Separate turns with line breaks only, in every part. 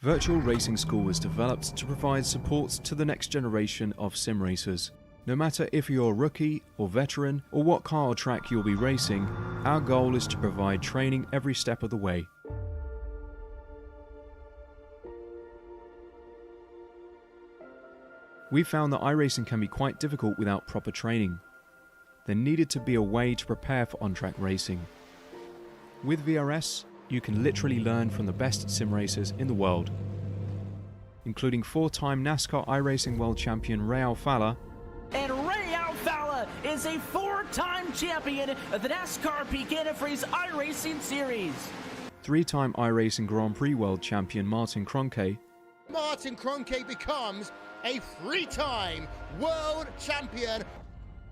Virtual Racing School was developed to provide support to the next generation of sim racers. No matter if you're a rookie or veteran or what car or track you'll be racing, our goal is to provide training every step of the way. We found that iRacing can be quite difficult without proper training. There needed to be a way to prepare for on-track racing. With VRS, you can literally learn from the best sim racers in the world, including four-time NASCAR iRacing World Champion Ray Alfalla.
And Ray Alfalla is a four-time champion of the NASCAR Peak Antifreeze iRacing Series.
Three-time iRacing Grand Prix World Champion Martin Kroenke.
Martin Kroenke becomes a three-time world champion.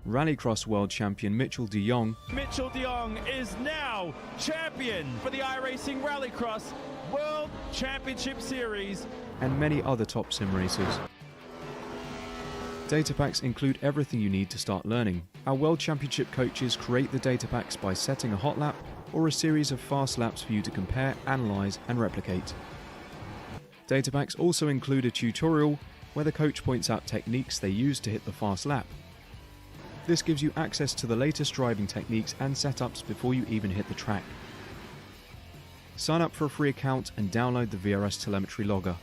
Rallycross World Champion Mitchell de Jong.
Mitchell de Jong is now champion for the iRacing Rallycross World Championship Series.
And many other top sim racers. Data packs include everything you need to start learning. Our World Championship coaches create the data packs by setting a hot lap or a series of fast laps for you to compare, analyze, and replicate. Data packs also include a tutorial where the coach points out techniques they use to hit the fast lap. This gives you access to the latest driving techniques and setups before you even hit the track. Sign up for a free account and download the VRS telemetry logger.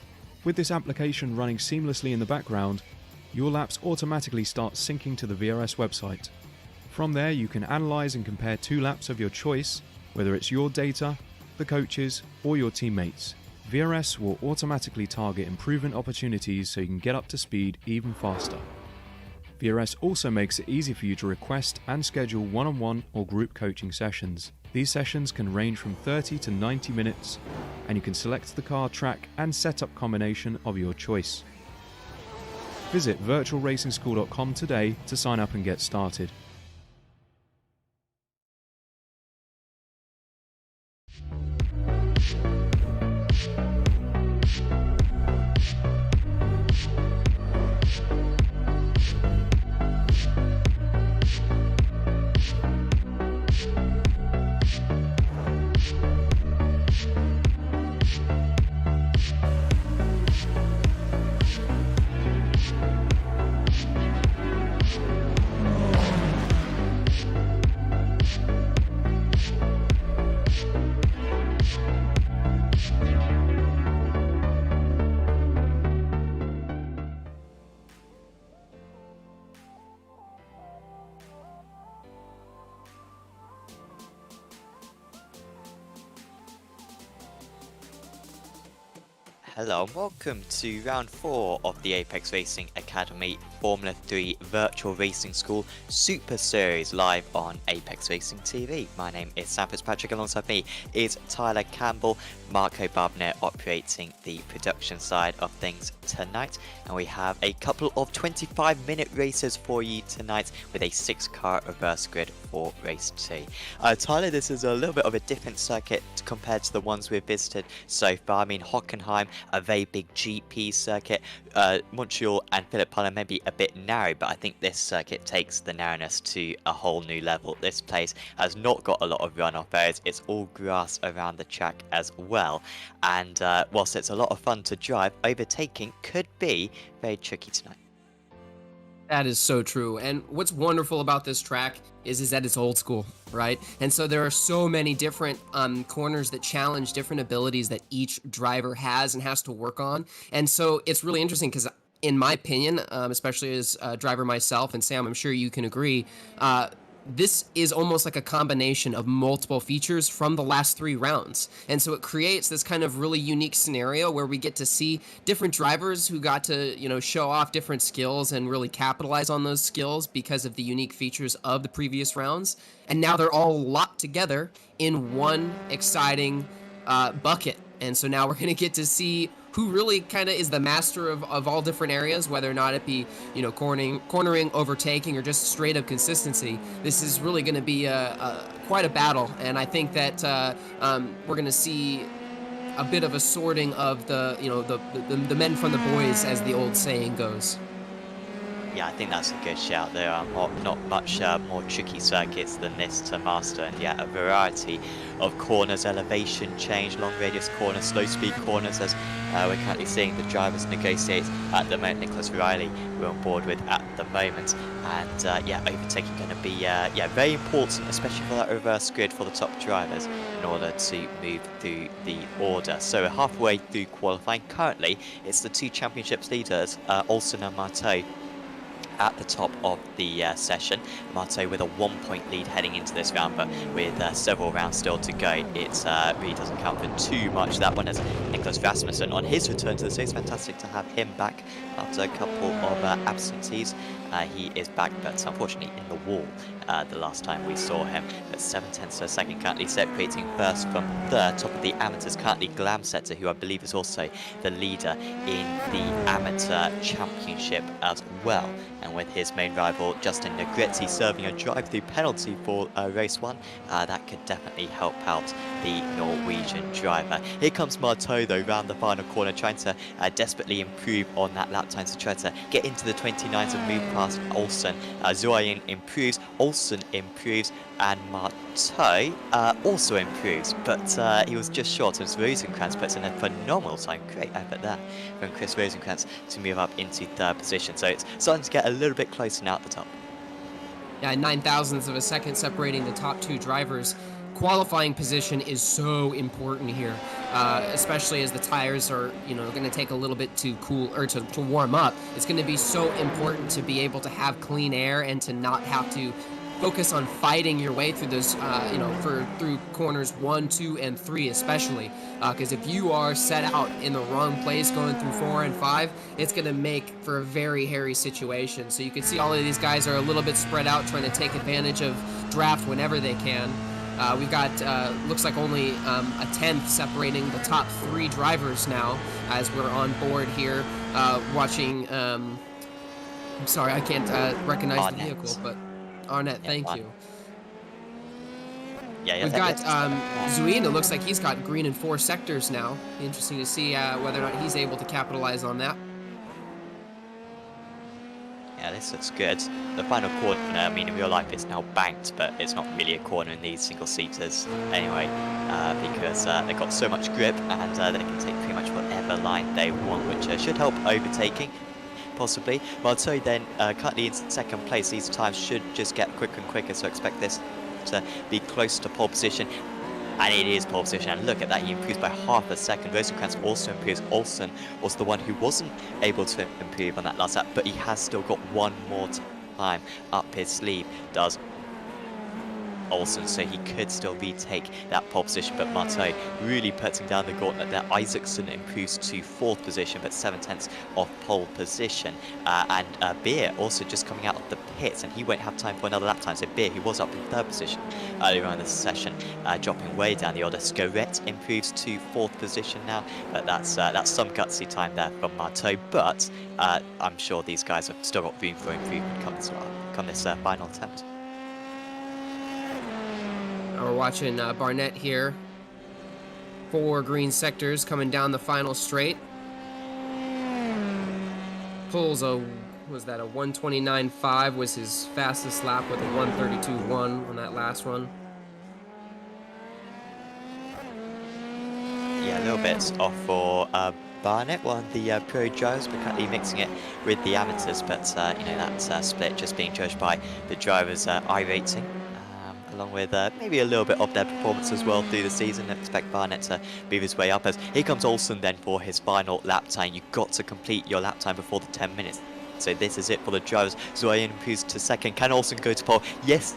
With this application running seamlessly in the background, your laps automatically start syncing to the VRS website. From there, you can analyze and compare two laps of your choice, whether it's your data, the coaches, or your teammates. VRS will automatically target improvement opportunities so you can get up to speed even faster. VRS also makes it easy for you to request and schedule one-on-one or group coaching sessions. These sessions can range from 30 to 90 minutes, and you can select the car, track, and setup combination of your choice. Visit virtualracingschool.com today to sign up and get started.
Hello and welcome to round 4 of the Apex Racing Academy Formula 3 Virtual Racing School Super Series live on Apex Racing TV. My name is Sam Fitzpatrick, alongside me is Tyler Campbell, Marco Barbner operating the production side of things tonight, and we have a couple of 25-minute races for you tonight with a 6-car reverse grid for race 2. Tyler, this is a little bit of a different circuit compared to the ones we've visited so far. I mean, Hockenheim, a very big GP circuit, Montreal and Phillip Island may be a bit narrow, but I think this circuit takes the narrowness to a whole new level. This place has not got a lot of runoff areas, it's all grass around the track as well, and whilst it's a lot of fun to drive, overtaking could be very tricky tonight.
That is so true. And what's wonderful about this track is that it's old school, right? And so there are so many different corners that challenge different abilities that each driver has and has to work on. And so it's really interesting because, in my opinion, especially as a driver myself, and Sam, I'm sure you can agree, this is almost like a combination of multiple features from the last 3 rounds. And so it creates this kind of really unique scenario where we get to see different drivers who got to, show off different skills and really capitalize on those skills because of the unique features of the previous rounds. And now they're all locked together in one exciting bucket. And so now we're going to get to see who really kind of is the master of all different areas, whether or not it be, cornering, overtaking, or just straight up consistency. This is really going to be quite a battle, and I think that we're going to see a bit of a sorting of the men from the boys, as the old saying goes.
Yeah, I think that's a good shout. There are not much more tricky circuits than this to master, and yeah, a variety of corners, elevation change, long radius corners, slow speed corners, as we're currently seeing the drivers negotiate at the moment. Nicholas Riley we're on board with at the moment, and yeah, overtaking going to be yeah, very important, especially for that reverse grid for the top drivers in order to move through the order. So we're halfway through qualifying. Currently, it's the two championships leaders, Olsen and Marteau, at the top of the session. Marteau with a 1-point lead heading into this round, but with several rounds still to go, it really doesn't count for too much. That one is Nicholas Rasmussen on his return to the stage. Fantastic to have him back after a couple of absentees. He is back, but unfortunately in the wall the last time we saw him. At 7/10 of a second, currently separating first from third. Top of the amateurs, currently Glamsetter, who I believe is also the leader in the amateur championship as well. And with his main rival Justin Negretti serving a drive-through penalty for race 1, that could definitely help out the Norwegian driver. Here comes Marteau though round the final corner, trying to desperately improve on that lap time to try to get into the 29s and move past Olsen. Zoyan improves, Olsen improves, and Marteau also improves, but he was just short as Rosenkrantz puts in a phenomenal time. Great effort there from Chris Rosenkrantz to move up into third position. So it's starting to get a little bit closer now at the top.
Yeah, 9,000ths of a second separating the top two drivers. Qualifying position is so important here, especially as the tires are, going to take a little bit to cool or to warm up. It's going to be so important to be able to have clean air and to not have to focus on fighting your way through those, through corners 1, 2, and 3 especially, because if you are set out in the wrong place going through 4 and 5, it's going to make for a very hairy situation. So you can see all of these guys are a little bit spread out, trying to take advantage of draft whenever they can. We've got, looks like only a 10th separating the top 3 drivers now, as we're on board here, watching, I'm sorry, I can't recognize the vehicle, but Arnett, thank you.
Yeah,
we've got Zuin, it looks like he's got green in 4 sectors now. Interesting to see whether or not he's able to capitalize on that.
Yeah, this looks good. The final corner, I mean, in real life it's now banked, but it's not really a corner in these single-seaters anyway, because they've got so much grip and they can take pretty much whatever line they want, which should help overtaking, possibly. Marteau then currently in second place. These times should just get quicker and quicker, so expect this to be close to pole position. And it is pole position, and look at that, he improves by half a second. Rosenkrantz also improves. Olsen was the one who wasn't able to improve on that last lap, but he has still got one more time up his sleeve, does Olsen, so he could still retake that pole position, but Marteau really putting down the gauntlet there. Isaacson improves to 4th position, but 7/10 of pole position, and Beer also just coming out of the pits, and he won't have time for another lap time, so Beer, who was up in 3rd position earlier on in the session, dropping way down the order. Scorette improves to 4th position now, but that's some gutsy time there from Marteau, but I'm sure these guys have still got room for improvement come this final attempt.
We're watching Barnett here. 4 green sectors coming down the final straight. Pulls a 129.5 was his fastest lap with a 132.1 on that last run.
Yeah, a little bit off for Barnett, one of the pro drivers, but currently mixing it with the amateurs, but that split just being judged by the drivers' iRacing. Along with maybe a little bit of their performance as well through the season. I expect Barnett to move his way up, as here comes Olsen then for his final lap time. You've got to complete your lap time before the 10 minutes. So this is it for the drivers. Zoyan improves to 2nd. Can Olsen go to pole? Yes,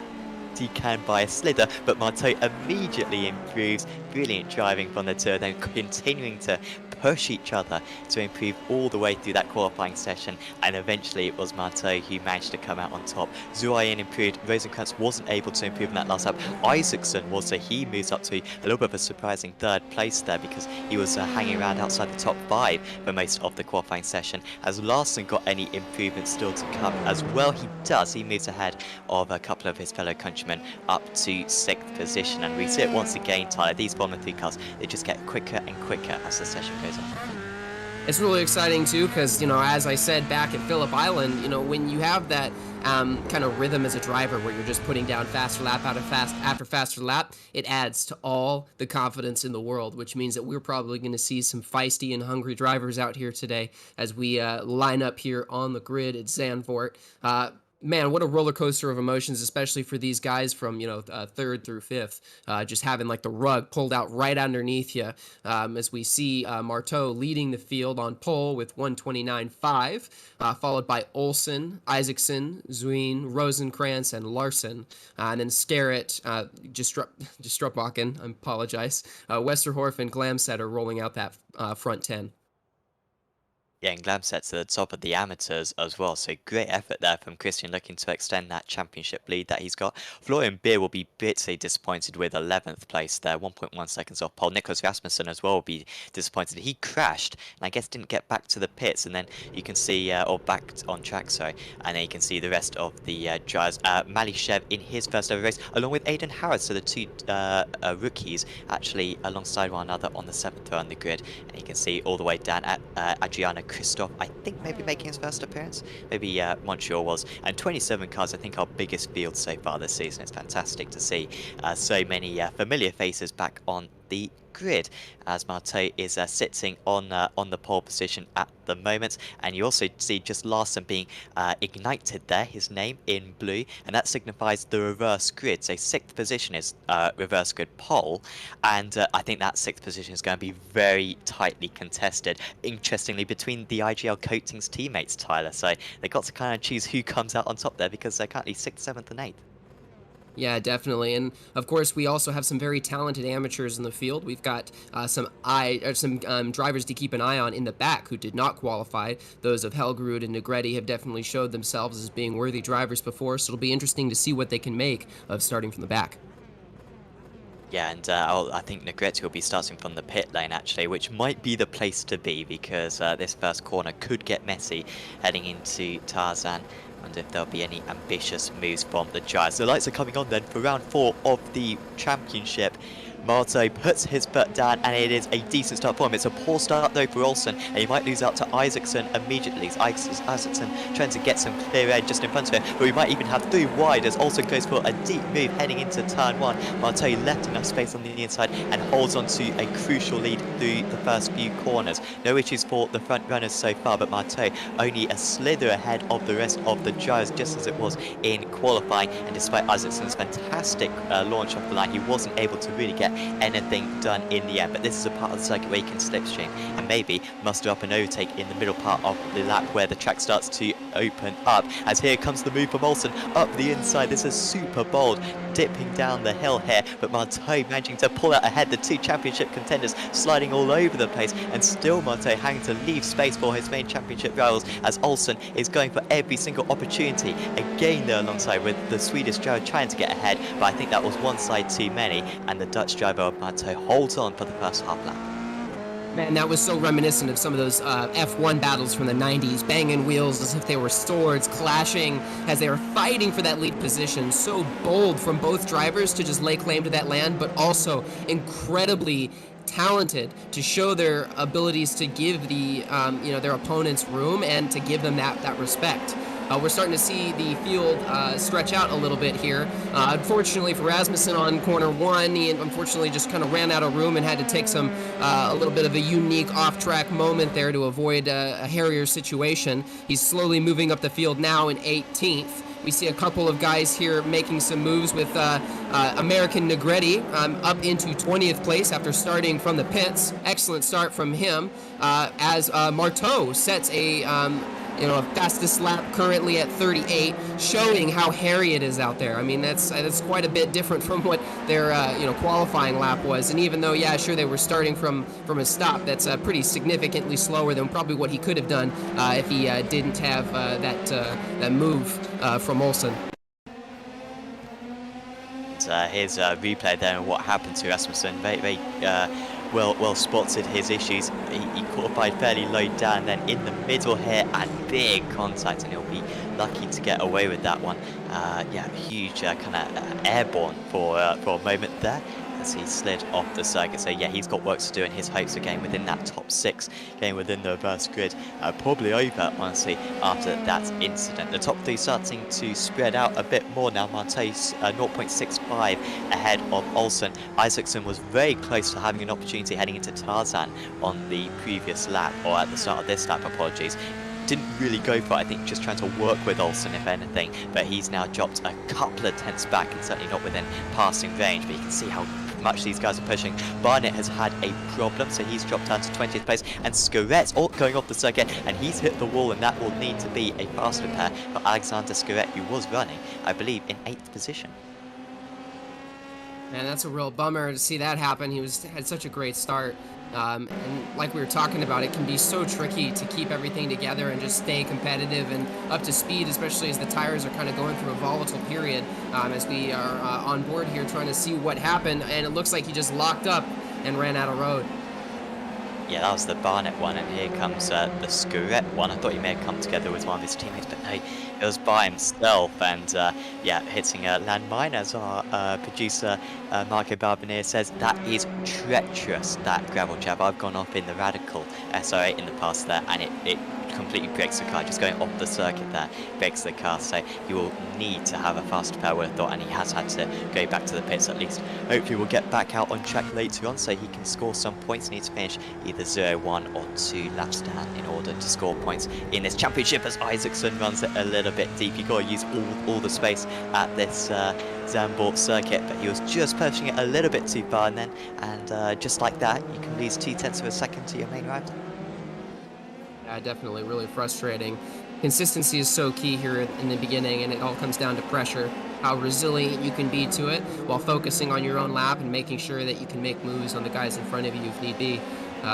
he can by a slither, but Marteau immediately improves. Brilliant driving from the two, then continuing to push each other to improve all the way through that qualifying session, and eventually it was Marteau who managed to come out on top. Zuayen improved, Rosenkrantz wasn't able to improve in that last lap. Isaacson was, so he moves up to a little bit of a surprising 3rd place there, because he was hanging around outside the top 5 for most of the qualifying session. Has Larson got any improvements still to come as well? He does. He moves ahead of a couple of his fellow countrymen up to 6th position, and we see it once again, Tyler. These bottom 3 cars, they just get quicker and quicker as the session goes on.
It's really exciting too, because as I said back at Phillip Island, when you have that kind of rhythm as a driver, where you're just putting down faster lap after faster lap, it adds to all the confidence in the world, which means that we're probably going to see some feisty and hungry drivers out here today as we line up here on the grid at Zandvoort. Man, what a roller coaster of emotions, especially for these guys from, third through fifth, just having like the rug pulled out right underneath you, as we see Marteau leading the field on pole with 129.5, followed by Olsen, Isaacson, Zween, Rosenkrantz, and Larson, and then Starrett, Gestrupbakken, I apologize, Westerhoff and Glamsetter rolling out that front 10.
Yeah, and Glamset's at the top of the amateurs as well, so great effort there from Christian, looking to extend that championship lead that he's got. Florian Beer will be bitterly disappointed with 11th place there, 1.1 seconds off pole. Nicholas Rasmussen as well will be disappointed. He crashed, and I guess didn't get back to the pits, and then you can see, or back on track, sorry, and then you can see the rest of the drivers. Malishev in his first ever race, along with Aidan Harris, so the two rookies actually alongside one another on the 7th row on the grid, and you can see all the way down at Adriana Christoph, I think maybe making his first appearance, maybe Montreal was, and 27 cars, I think our biggest field so far this season. It's fantastic to see so many familiar faces back on the grid, as Marteau is sitting on the pole position at the moment, and you also see just Larson being ignited there, his name in blue, and that signifies the reverse grid. So 6th position is reverse grid pole, and I think that 6th position is going to be very tightly contested, interestingly, between the IGL Coatings teammates, Tyler. So they got to kind of choose who comes out on top there, because they're currently 6th, 7th and 8th.
Yeah, definitely. And of course, we also have some very talented amateurs in the field. We've got some drivers to keep an eye on in the back who did not qualify. Those of Helgerud and Negretti have definitely showed themselves as being worthy drivers before, so it'll be interesting to see what they can make of starting from the back.
Yeah, and I think Negretti will be starting from the pit lane, actually, which might be the place to be, because this first corner could get messy heading into Tarzan. Wonder if there'll be any ambitious moves from the Giants. The lights are coming on then for round 4 of the championship. Marteau puts his foot down, and it is a decent start for him. It's a poor start though for Olsen, and he might lose out to Isaacson immediately. Isaacson trying to get some clear air just in front of him, but we might even have 3 wide as Olsen goes for a deep move heading into turn 1. Marteau left enough space on the inside and holds on to a crucial lead through the first few corners. No issues for the front runners so far, but Marteau only a slither ahead of the rest of the drivers, just as it was in qualifying. And despite Isaacson's fantastic launch off the line, he wasn't able to really get anything done in the end. But this is a part of the circuit where you can slipstream and maybe muster up an overtake in the middle part of the lap where the track starts to open up. As here comes the move from Olsen up the inside. This is super bold, dipping down the hill here, but Marteau managing to pull out ahead. The 2 championship contenders sliding all over the place, and still Marteau having to leave space for his main championship rivals, as Olsen is going for every single opportunity. Again there alongside with the Swedish driver trying to get ahead, but I think that was one side too many, and the Dutch driver of Marteau holds on for the first half lap.
Man, that was so reminiscent of some of those F1 battles from the 90s, banging wheels as if they were swords, clashing as they were fighting for that lead position. So bold from both drivers to just lay claim to that land, but also incredibly talented to show their abilities to give the their opponents room and to give them that respect. We're starting to see the field stretch out a little bit here. Unfortunately for Rasmussen on corner 1, he unfortunately just kind of ran out of room and had to take a little bit of a unique off-track moment there to avoid a Harrier situation. He's slowly moving up the field now in 18th. We see a couple of guys here making some moves with American Negretti up into 20th place after starting from the pits. Excellent start from him as Marteau sets a fastest lap currently at 38, showing how hairy it is out there. I mean, that's quite a bit different from what their qualifying lap was. And even though, yeah, sure, they were starting from a stop, that's pretty significantly slower than probably what he could have done if he didn't have that move from Olsen.
Here's a replay there of what happened to Rasmussen. Very well spotted his issues. He qualified fairly low down, then in the middle here, and big contact, and he'll be lucky to get away with that one. Huge kind of airborne for a moment there. as he slid off the circuit. So yeah, he's got work to do, and his hopes of getting within that top 6, getting within the reverse grid, probably over, honestly, after that incident. The top 3 starting to spread out a bit more now. Marte's 0.65 ahead of Olsen. Isaacson was very close to having an opportunity heading into Tarzan on the previous lap, or at the start of this lap, apologies. Didn't really go for it, I think just trying to work with Olsen if anything, but he's now dropped a couple of tenths back and certainly not within passing range, but you can see how much these guys are pushing. Barnett has had a problem, so he's dropped down to 20th place, and Scoret's going off the circuit, and he's hit the wall, and that will need to be a faster pair for Alexander Scoret, who was running, I believe, in 8th position.
Man, that's a real bummer to see that happen. He had such a great start. And like we were talking about, it can be so tricky to keep everything together and just stay competitive and up to speed, especially as the tires are kind of going through a volatile period, as we are on board here trying to see what happened, and it looks like he just locked up and ran out of road.
Yeah, that was the Barnett one, and here comes the Scoret one. I thought he may have come together with one of his teammates, but no, it was by himself, and yeah, hitting a landmine, as our producer Marco Barbier says. That is treacherous, that gravel jab. I've gone off in the Radical SO8 in the past there, and it completely breaks the car. Just going off the circuit there breaks the car, so you will need to have a faster pair, would have thought, and he has had to go back to the pits at least. Hopefully we'll get back out on track later on so he can score some points. He needs to finish either 0-1 or 2 laps down in order to score points in this championship, as Isaacson runs it a little bit deep. You've got to use all the space at this Zandvoort circuit, but he was just pushing it a little bit too far, and just like that you can lose 0.2 of a second to your main rival.
Yeah, definitely really frustrating. Consistency is so key here in the beginning, and it all comes down to pressure, how resilient you can be to it while focusing on your own lap and making sure that you can make moves on the guys in front of you if need be.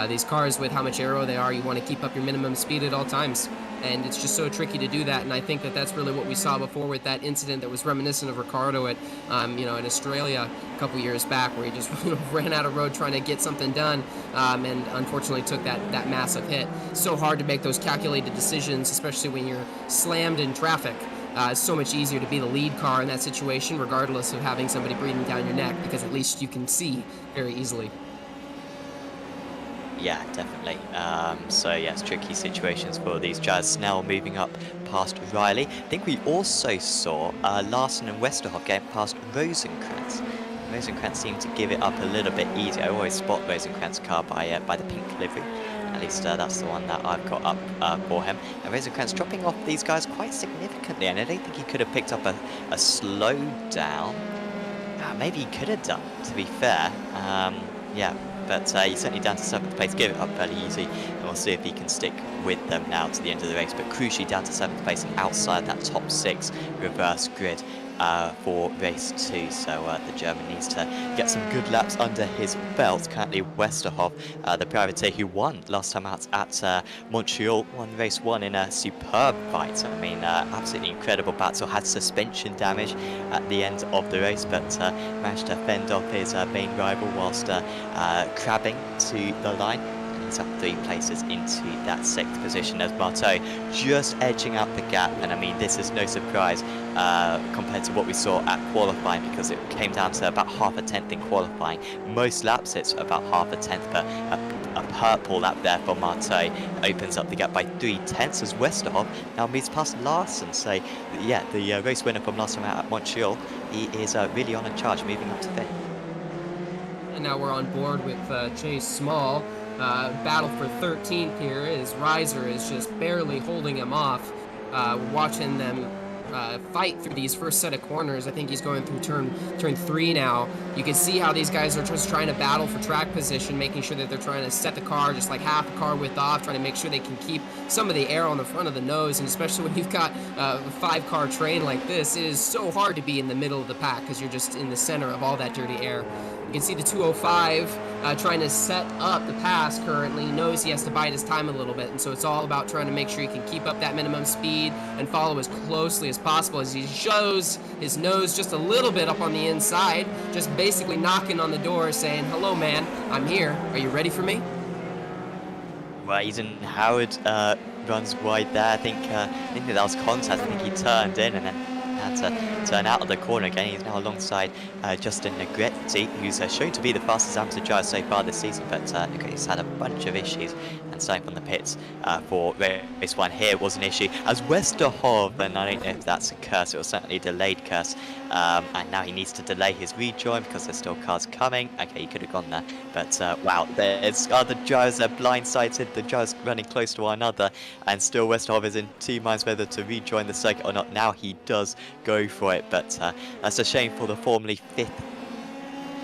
These cars, with how much aero they are, you want to keep up your minimum speed at all times, and it's just so tricky to do that. And I think that that's really what we saw before with that incident that was reminiscent of Ricardo at in Australia a couple years back, where he just ran out of road trying to get something done, and unfortunately took that massive hit. So hard to make those calculated decisions, especially when you're slammed in traffic. It's so much easier to be the lead car in that situation, regardless of having somebody breathing down your neck, because at least you can see very easily.
Yeah, definitely. So yes, tricky situations for these Jazz. Snell moving up past Riley. I think we also saw Larson and Westerhoff getting past Rosenkrantz. Rosenkrantz seemed to give it up a little bit easier. I always spot Rosenkrantz's car by the pink livery. At least that's the one that I've got up for him. And Rosenkrantz dropping off these guys quite significantly, and I don't think he could have picked up a slowdown. Maybe he could have done, to be fair. Yeah. But he's certainly down to 7th place, give it up fairly easy, and we'll see if he can stick with them now to the end of the race. But crucially down to 7th place and outside that top 6 reverse grid for race 2. So the German needs to get some good laps under his belt. Currently Westerhoff, the privateer who won last time out at Montreal, won race 1 in a superb fight. I mean, absolutely incredible battle. Had suspension damage at the end of the race, but managed to fend off his main rival whilst crabbing to the line. He's up 3 places into that 6th position, as Marteau just edging out the gap. And I mean, this is no surprise compared to what we saw at qualifying, because it came down to about half a tenth in qualifying. Most laps it's about half a tenth, but a purple lap there for Marteau opens up the gap by 0.3 as Westerhoff now moves past Larson. So yeah, the race winner from last time out at Montreal, he is really on a charge, moving up to 5th.
And now we're on board with Chase Small. Battle for 13th here, as Reiser is just barely holding him off. Watching them fight through these first set of corners. I think he's going through turn 3 now. You can see how these guys are just trying to battle for track position, making sure that they're trying to set the car just like half the car width off, trying to make sure they can keep some of the air on the front of the nose. And especially when you've got a 5-car train like this, it is so hard to be in the middle of the pack because you're just in the center of all that dirty air. You can see the 205 trying to set up the pass currently. He knows he has to bide his time a little bit, and so it's all about trying to make sure he can keep up that minimum speed and follow as closely as possible as he shows his nose just a little bit up on the inside, just basically knocking on the door saying, "Hello, man, I'm here. Are you ready for me?"
Well, Howard runs wide there. I think that was contact. I think he turned in and then had to turn out of the corner again. He's now alongside Justin Negretti, who's shown to be the fastest amateur driver so far this season, but Negretti's had a bunch of issues, and starting from the pits for race 1 here was an issue as Westerhoff, and I don't know if that's a curse, it was certainly a delayed curse, and now he needs to delay his rejoin because there's still cars coming. Okay, he could have gone there, but wow, there's other drivers, they're blindsided, the drivers running close to one another, and still Westerhoff is in 2 minds whether to rejoin the circuit or not. Now he does go for it, but that's a shame for the formerly 5th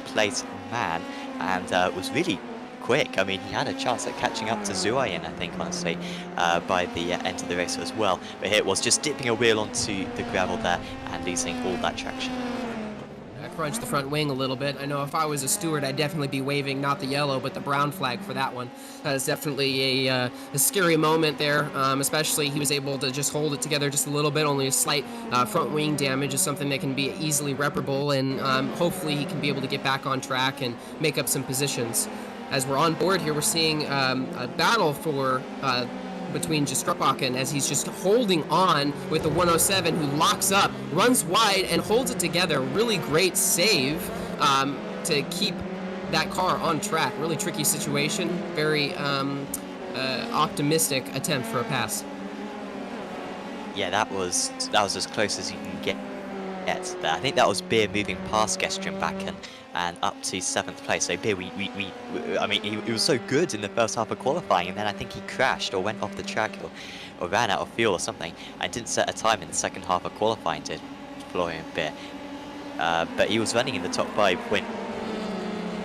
place man, and was really quick. I mean, he had a chance at catching up to Zuayin, I think, honestly, by the end of the race as well. But here it was just dipping a wheel onto the gravel there and losing all that traction.
I crunched the front wing a little bit. I know if I was a steward, I'd definitely be waving not the yellow, but the brown flag for that one. That is definitely a scary moment there, especially he was able to just hold it together just a little bit. Only a slight front wing damage is something that can be easily reparable, and hopefully he can be able to get back on track and make up some positions. As we're on board here, we're seeing a battle for between Jastrupakin as he's just holding on with the 107, who locks up, runs wide, and holds it together. Really great save to keep that car on track. Really tricky situation. Very optimistic attempt for a pass.
Yeah, that was as close as you can get there. I think that was Beer moving past Gestrian and up to 7th place. So Beer, I mean, he was so good in the first half of qualifying, and then I think he crashed or went off the track or ran out of fuel or something, and didn't set a time in the second half of qualifying, did Florian Beer. But he was running in the top 5 when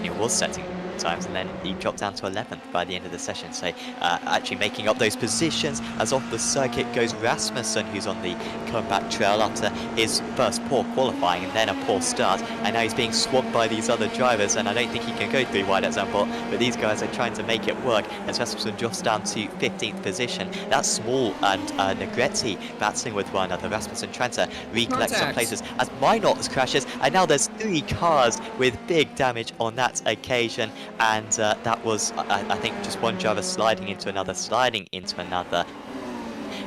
he was setting times, and then he dropped down to 11th by the end of the session. So actually making up those positions as off the circuit goes Rasmussen, who's on the comeback trail after his first poor qualifying and then a poor start, and now he's being swamped by these other drivers, and I don't think he can go 3 wide at Zandvoort, but these guys are trying to make it work as Rasmussen drops down to 15th position. That's Small and Negretti battling with one another. Rasmussen trying to recollect some places as Minot crashes, and now there's 3 cars with big damage on that occasion. And that was, I think, just one driver sliding into another,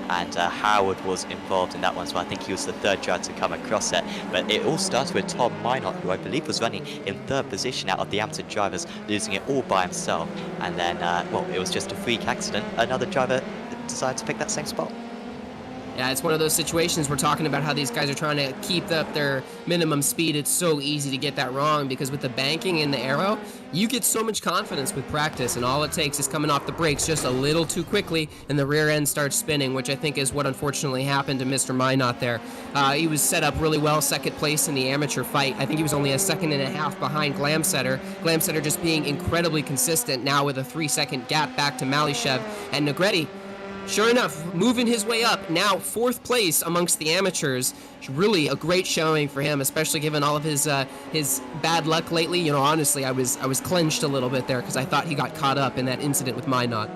and Howard was involved in that one, so I think he was the 3rd driver to come across it. But it all started with Tom Minot, who I believe was running in 3rd position out of the amateur drivers, losing it all by himself, and then, well, it was just a freak accident. Another driver decided to pick that same spot.
Yeah, it's one of those situations we're talking about how these guys are trying to keep up their minimum speed. It's so easy to get that wrong because with the banking and the aero, you get so much confidence with practice, and all it takes is coming off the brakes just a little too quickly and the rear end starts spinning, which I think is what unfortunately happened to Mr. Minot there. He was set up really well, 2nd place in the amateur fight. I think he was only a 2.5 seconds behind Glamsetter. Glamsetter just being incredibly consistent now with a 3-second gap back to Malishev, and Negretti, sure enough, moving his way up, now 4th place amongst the amateurs. Really a great showing for him, especially given all of his bad luck lately. You know, honestly, I was clenched a little bit there because I thought he got caught up in that incident with Minot.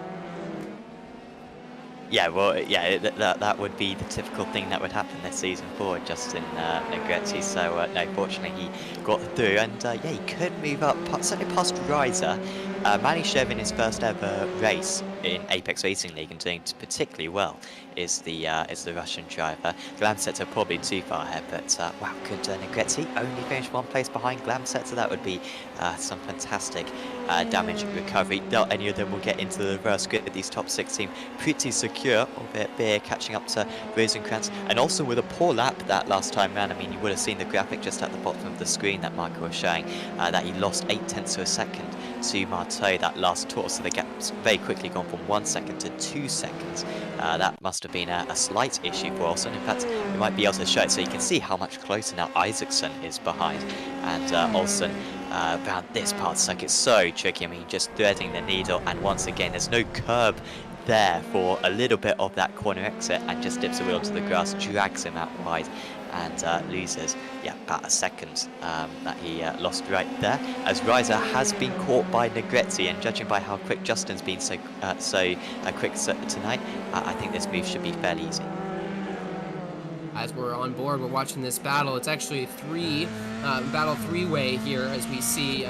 Yeah,
well, yeah, that would be the typical thing that would happen this season for Justin Negretti. So, no, fortunately he got through, and yeah, he could move up, certainly past Reiser. Malishev in his first ever race in Apex Racing League and doing particularly well is the Russian driver. Glamsetter probably too far ahead, but wow, could Negretti only finish 1 place behind Glamsetter? That would be some fantastic damage recovery. Not any of them will get into the reverse grid. These top 6 seem pretty secure, albeit Beer catching up to Rosenkrantz, and also with a poor lap that last time round. I mean, you would have seen the graphic just at the bottom of the screen that Marco was showing, that he lost 0.8 of a second to Marteau that last tour, so the gap's very quickly gone from 1 second to 2 seconds. That must have been a slight issue for Olsen. In fact, we might be able to show it so you can see how much closer now Isaacson is behind, and Olsen around this part of the circuit, so tricky. I mean, just threading the needle, and once again there's no curb there for a little bit of that corner exit, and just dips the wheel to the grass, drags him out wide, and loses, yeah, about a second that he lost right there, as Reiser has been caught by Negretti, and judging by how quick Justin's been so quick tonight, I think this move should be fairly easy.
As we're on board, we're watching this battle. It's actually a battle 3-way here as we see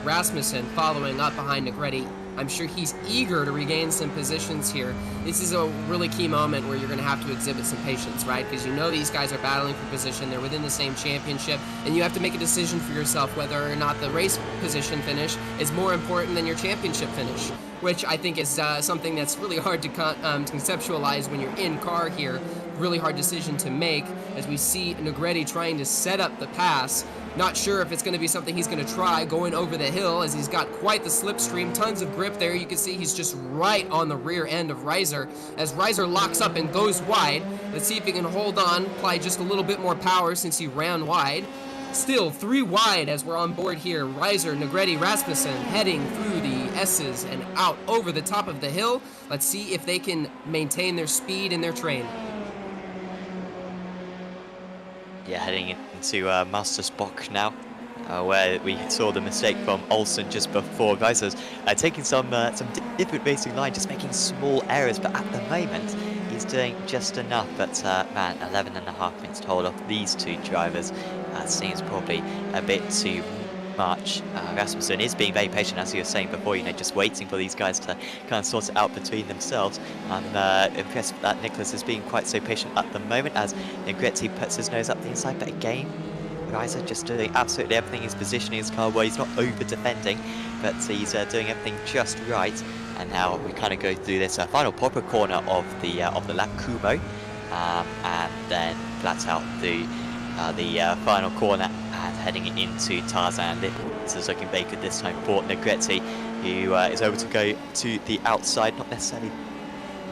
Rasmussen following up behind Negretti. I'm sure he's eager to regain some positions here. This is a really key moment where you're going to have to exhibit some patience, right? Because you know these guys are battling for position. They're within the same championship, and you have to make a decision for yourself whether or not the race position finish is more important than your championship finish, which I think is something that's really hard to conceptualize when you're in car here. Really hard decision to make, as we see Negretti trying to set up the pass. Not sure if it's going to be something he's going to try going over the hill, as he's got quite the slipstream, tons of grip there. You can see he's just right on the rear end of Reiser, as Reiser locks up and goes wide. Let's see if he can hold on, apply just a little bit more power since he ran wide. Still 3 wide as we're on board here. Reiser, Negretti, Rasmussen heading through the S's and out over the top of the hill. Let's see if they can maintain their speed in their train.
Yeah, heading into Master Spock now, where we saw the mistake from Olsen just before. Reiser's taking some different racing line, just making small errors, but at the moment he's doing just enough. But man, 11.5 minutes to hold off these 2 drivers seems probably a bit too much. Rasmussen is being very patient, as you were saying before, just waiting for these guys to kind of sort it out between themselves. I'm impressed that Nicholas is being quite so patient at the moment, as Negretti puts his nose up the inside, but again, Reiser just doing absolutely everything. He's positioning his car well, he's not over defending, but he's doing everything just right. And now we kind of go through this final proper corner of the lap, Kumo, and then flat out through the final corner and heading into Tarzan. This is looking very good this time for Negretti, who is able to go to the outside, not necessarily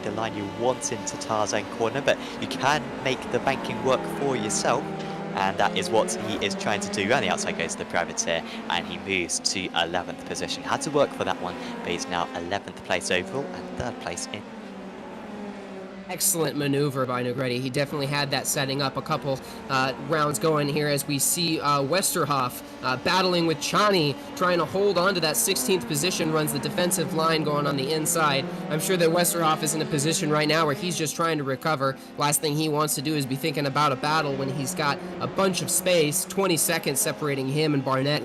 the line you want into Tarzan corner, but you can make the banking work for yourself, and that is what he is trying to do. Around the outside goes the privateer, and he moves to 11th position. Had to work for that one, but he's now 11th place overall and 3rd place in.
Excellent maneuver by Negretti. He definitely had that setting up a couple rounds going here, as we see Westerhoff battling with Chani, trying to hold on to that 16th position, runs the defensive line going on the inside. I'm sure that Westerhoff is in a position right now where he's just trying to recover. Last thing he wants to do is be thinking about a battle when he's got a bunch of space, 20 seconds separating him and Barnett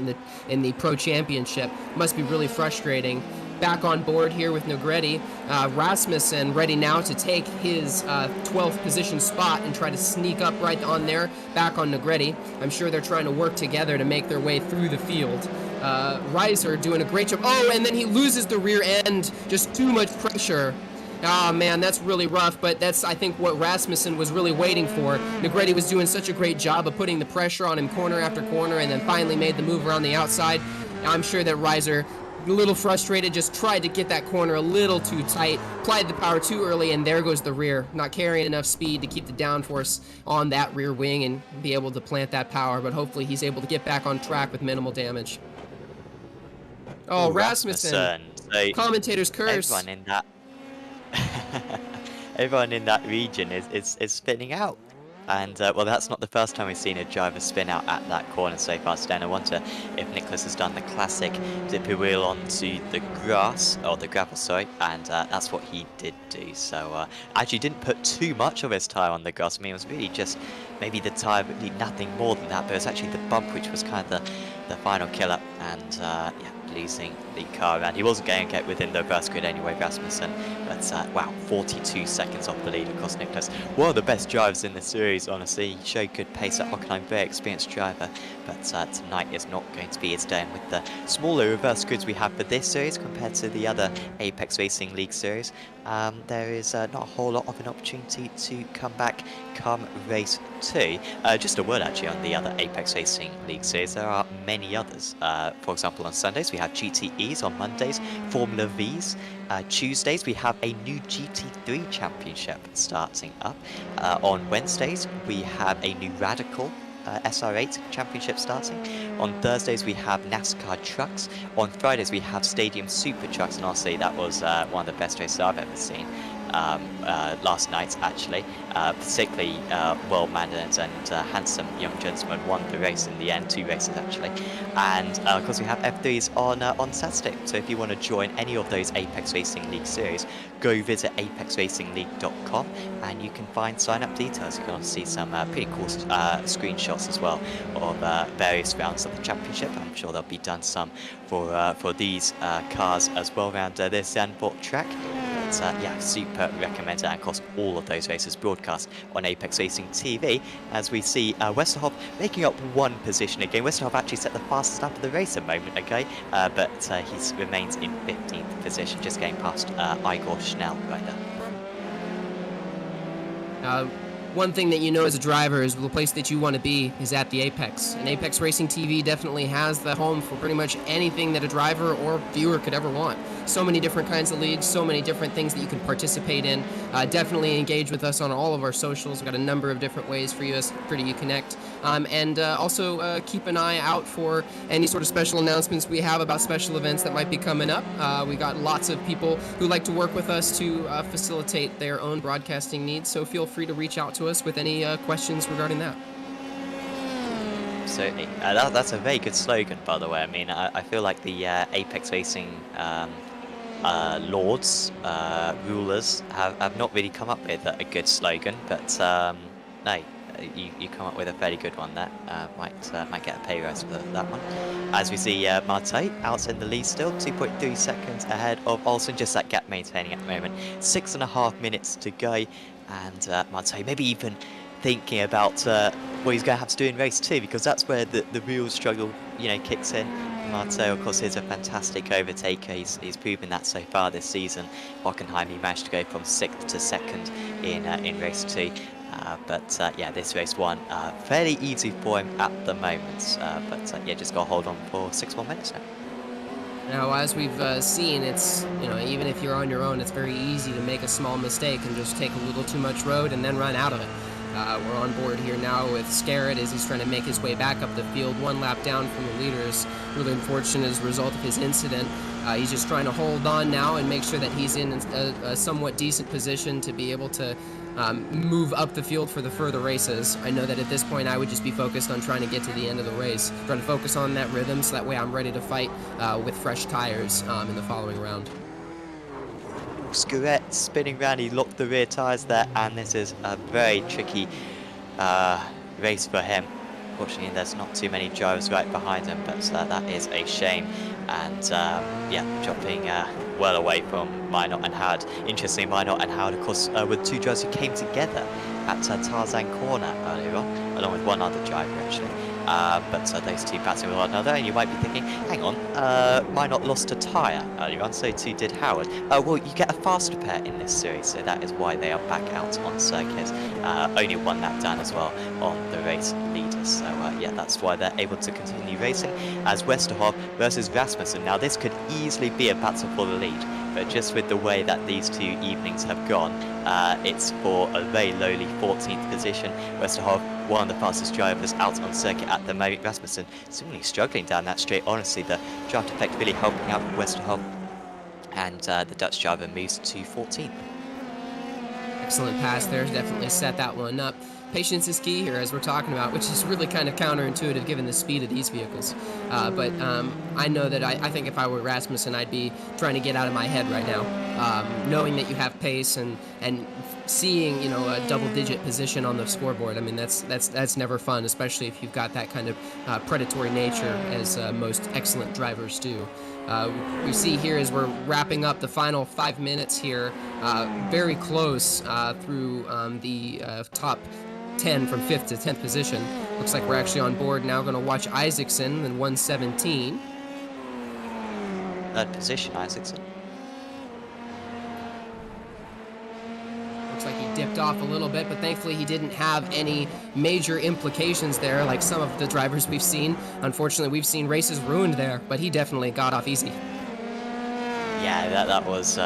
in the Pro Championship. Must be really frustrating. Back on board here with Negretti. Rasmussen ready now to take his 12th position spot and try to sneak up right on there, back on Negretti. I'm sure they're trying to work together to make their way through the field. Reiser doing a great job. Oh, and then he loses the rear end. Just too much pressure. Oh man, that's really rough, but that's, I think, what Rasmussen was really waiting for. Negretti was doing such a great job of putting the pressure on him corner after corner, and then finally made the move around the outside. I'm sure that Reiser, a little frustrated, just tried to get that corner a little too tight, applied the power too early, and there goes the rear. Not carrying enough speed to keep the downforce on that rear wing and be able to plant that power, but hopefully he's able to get back on track with minimal damage. Oh, Rasmussen.
So
commentator's curse.
Everyone in that region is spinning out. And, well, that's not the first time we've seen a driver spin out at that corner so far today. And I wonder if Nicholas has done the classic dip your wheel onto the grass, or the gravel, sorry, and that's what he did do. So, actually didn't put too much of his tyre on the grass. I mean, it was really just maybe the tyre, but nothing more than that. But it was actually the bump which was kind of the final killer. And, yeah, losing the car around. He wasn't going to get within the reverse grid anyway, Rasmussen, but wow, 42 seconds off the lead across Nicholas. One of the best drivers in the series, honestly. He showed good pace at Hockenheim, very experienced driver, but tonight is not going to be his day. And with the smaller reverse grids we have for this series compared to the other Apex Racing League series, there is not a whole lot of an opportunity to come back come race 2. Just a word actually on the other Apex Racing League series. There are many others. For example, on Sundays we have GTEs, on Mondays Formula Vs. Tuesdays we have a new GT3 championship starting up. On Wednesdays we have a new Radical SR8 championship starting. On Thursdays we have NASCAR trucks. On Fridays we have Stadium Super Trucks, and honestly that was one of the best races I've ever seen. last night, actually. Particularly Will Mandans and handsome young gentleman won the race in the end, 2 races actually. And of course we have F3s on Saturday, so if you want to join any of those Apex Racing League series, go visit apexracingleague.com and you can find sign-up details. You can also see some pretty cool screenshots as well of various rounds of the championship. I'm sure there'll be done some for these cars as well around this Zandvoort track. But yeah, super recommended, and of course all of those races broadcast on Apex Racing TV, as we see Westerhoff making up 1 position again. Westerhoff actually set the fastest lap of the race a moment ago, but he remains in 15th position, just getting past Igor Schnell right there.
One thing that you know as a driver is the place that you want to be is at the Apex. And Apex Racing TV definitely has the home for pretty much anything that a driver or viewer could ever want. So many different kinds of leagues, so many different things that you can participate in. Definitely engage with us on all of our socials. We've got a number of different ways for you to connect. And also keep an eye out for any sort of special announcements we have about special events that might be coming up. We got lots of people who like to work with us to facilitate their own broadcasting needs, so feel free to reach out to us with any questions regarding that.
Certainly. That's a very good slogan, by the way. I mean, I feel like the Apex Racing lords, rulers, have not really come up with a good slogan, but no, you come up with a fairly good one there. Might get a pay rise for that one. As we see Marte out in the lead still, 2.3 seconds ahead of Olsen, just that gap maintaining at the moment. 6.5 minutes to go, and Marte maybe even thinking about what he's going to have to do in race 2, because that's where the real struggle, kicks in. Marte, of course, is a fantastic overtaker. He's proven that so far this season. Hockenheim, he managed to go from 6th to 2nd in race 2. But yeah, this race 1 fairly easy for him at the moment. But yeah, just got to hold on for 6 more minutes now.
Now, as we've seen, it's, even if you're on your own, it's very easy to make a small mistake and just take a little too much road and then run out of it. We're on board here now with Scarrett as he's trying to make his way back up the field, 1 lap down from the leaders. Really unfortunate as a result of his incident. He's just trying to hold on now and make sure that he's in a somewhat decent position to be able to move up the field for the further races. I know that at this point I would just be focused on trying to get to the end of the race, trying to focus on that rhythm so that way I'm ready to fight with fresh tires in the following round.
Scarrett spinning round, he locked the rear tyres there, and this is a very tricky race for him. Fortunately, there's not too many drivers right behind him, but that is a shame. And yeah, dropping well away from Minot and Howard. Interestingly, Minot and Howard, of course, were 2 drivers who came together at Tarzan Corner earlier on, along with one other driver actually. But those 2 battling with one another, and you might be thinking, hang on, Minot lost a tyre earlier on, so too did Howard. Well, you get a faster pair in this series, so that is why they are back out on circuit. Only 1 lap down as well on the race leaders, so yeah, that's why they're able to continue racing. As Westerhoff versus Rasmussen, now this could easily be a battle for the lead, but just with the way that these 2 evenings have gone, it's for a very lowly 14th position. Westerhoff, one of the fastest drivers out on circuit at the moment. Rasmussen seemingly struggling down that straight. Honestly, the draft effect really helping out with Westerhoff, and the Dutch driver moves to 14th.
Excellent pass there, definitely set that one up. Patience is key here, as we're talking about, which is really kind of counterintuitive given the speed of these vehicles. But I know that I think if I were Rasmussen, I'd be trying to get out of my head right now, knowing that you have pace and seeing a double-digit position on the scoreboard. I mean, that's never fun, especially if you've got that kind of predatory nature, as most excellent drivers do. We see here as we're wrapping up the final 5 minutes here, very close through the top 10 from 5th to 10th position. Looks like we're actually on board now, going to watch Isaacson in 117.
3rd position, Isaacson.
Looks like he dipped off a little bit, but thankfully he didn't have any major implications there like some of the drivers we've seen. Unfortunately, we've seen races ruined there, but he definitely got off easy.
Yeah, that was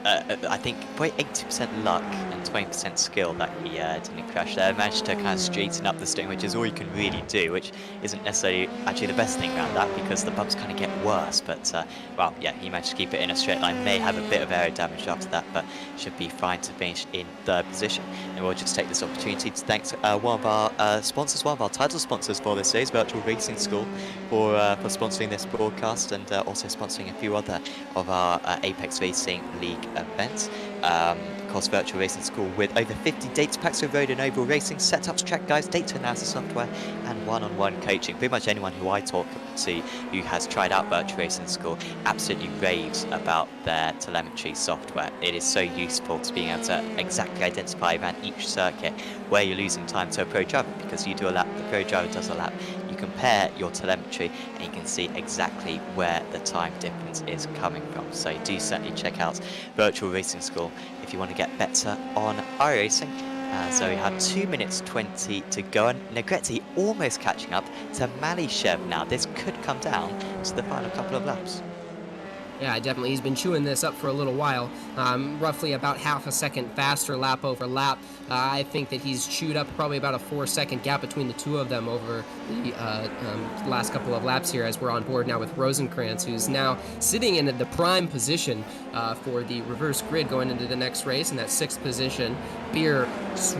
I think probably 80% luck and 20% skill that he didn't crash there. Managed to kind of straighten up the steering, which is all you can really do, which isn't necessarily actually the best thing around that, because the bumps kind of get worse. But well, yeah, he managed to keep it in a straight line. May have a bit of aero damage after that, but should be fine to finish in 3rd position. And we'll just take this opportunity to thank one of our sponsors, one of our title sponsors for this series, Virtual Racing School, for sponsoring this broadcast, and also sponsoring a few other of our Apex Racing League events. Of course, Virtual Racing School with over 50 data packs of road and oval racing, setups, track guides, data analysis software, and one-on-one coaching. Pretty much anyone who I talk to who has tried out Virtual Racing School absolutely raves about their telemetry software. It is so useful to being able to exactly identify around each circuit where you're losing time to a pro driver, because you do a lap, the pro driver does a lap. You compare your telemetry and you can see exactly where the time difference is coming from. So do certainly check out Virtual Racing School if you want to get better on iRacing. So we have 2 minutes 20 to go, and Negretti almost catching up to Malishev now. This could come down to the final couple of laps.
Yeah, definitely. He's been chewing this up for a little while. Roughly about half a second faster lap over lap. I think that he's chewed up probably about a 4-second gap between the two of them over the last couple of laps here, as we're on board now with Rosenkrantz, who's now sitting in the prime position for the reverse grid going into the next race in that 6th position. Beer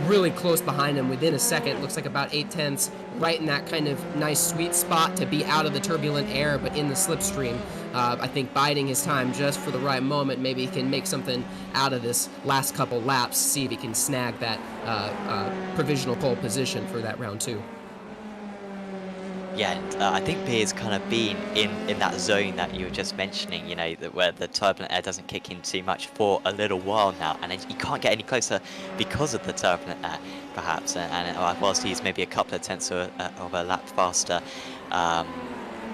really close behind him within a second. Looks like about 8/10, right in that kind of nice sweet spot to be out of the turbulent air but in the slipstream. I think biding his time just for the right moment. Maybe he can make something out of this last couple laps, see if he can snag that provisional pole position for that round 2.
Yeah, and I think Beer's kind of been in that zone that you were just mentioning, you know, where the turbulent air doesn't kick in too much for a little while now, and you can't get any closer because of the turbulent air, perhaps. And whilst he's maybe a couple of tenths of a lap faster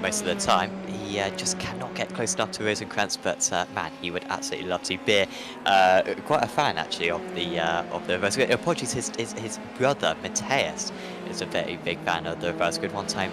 most of the time, he just cannot get close enough to Rosenkrantz. But man, he would absolutely love to. Beer, quite a fan actually of the reverse grid. Apologies, his brother Mateus is a very big fan of the reverse grid. One time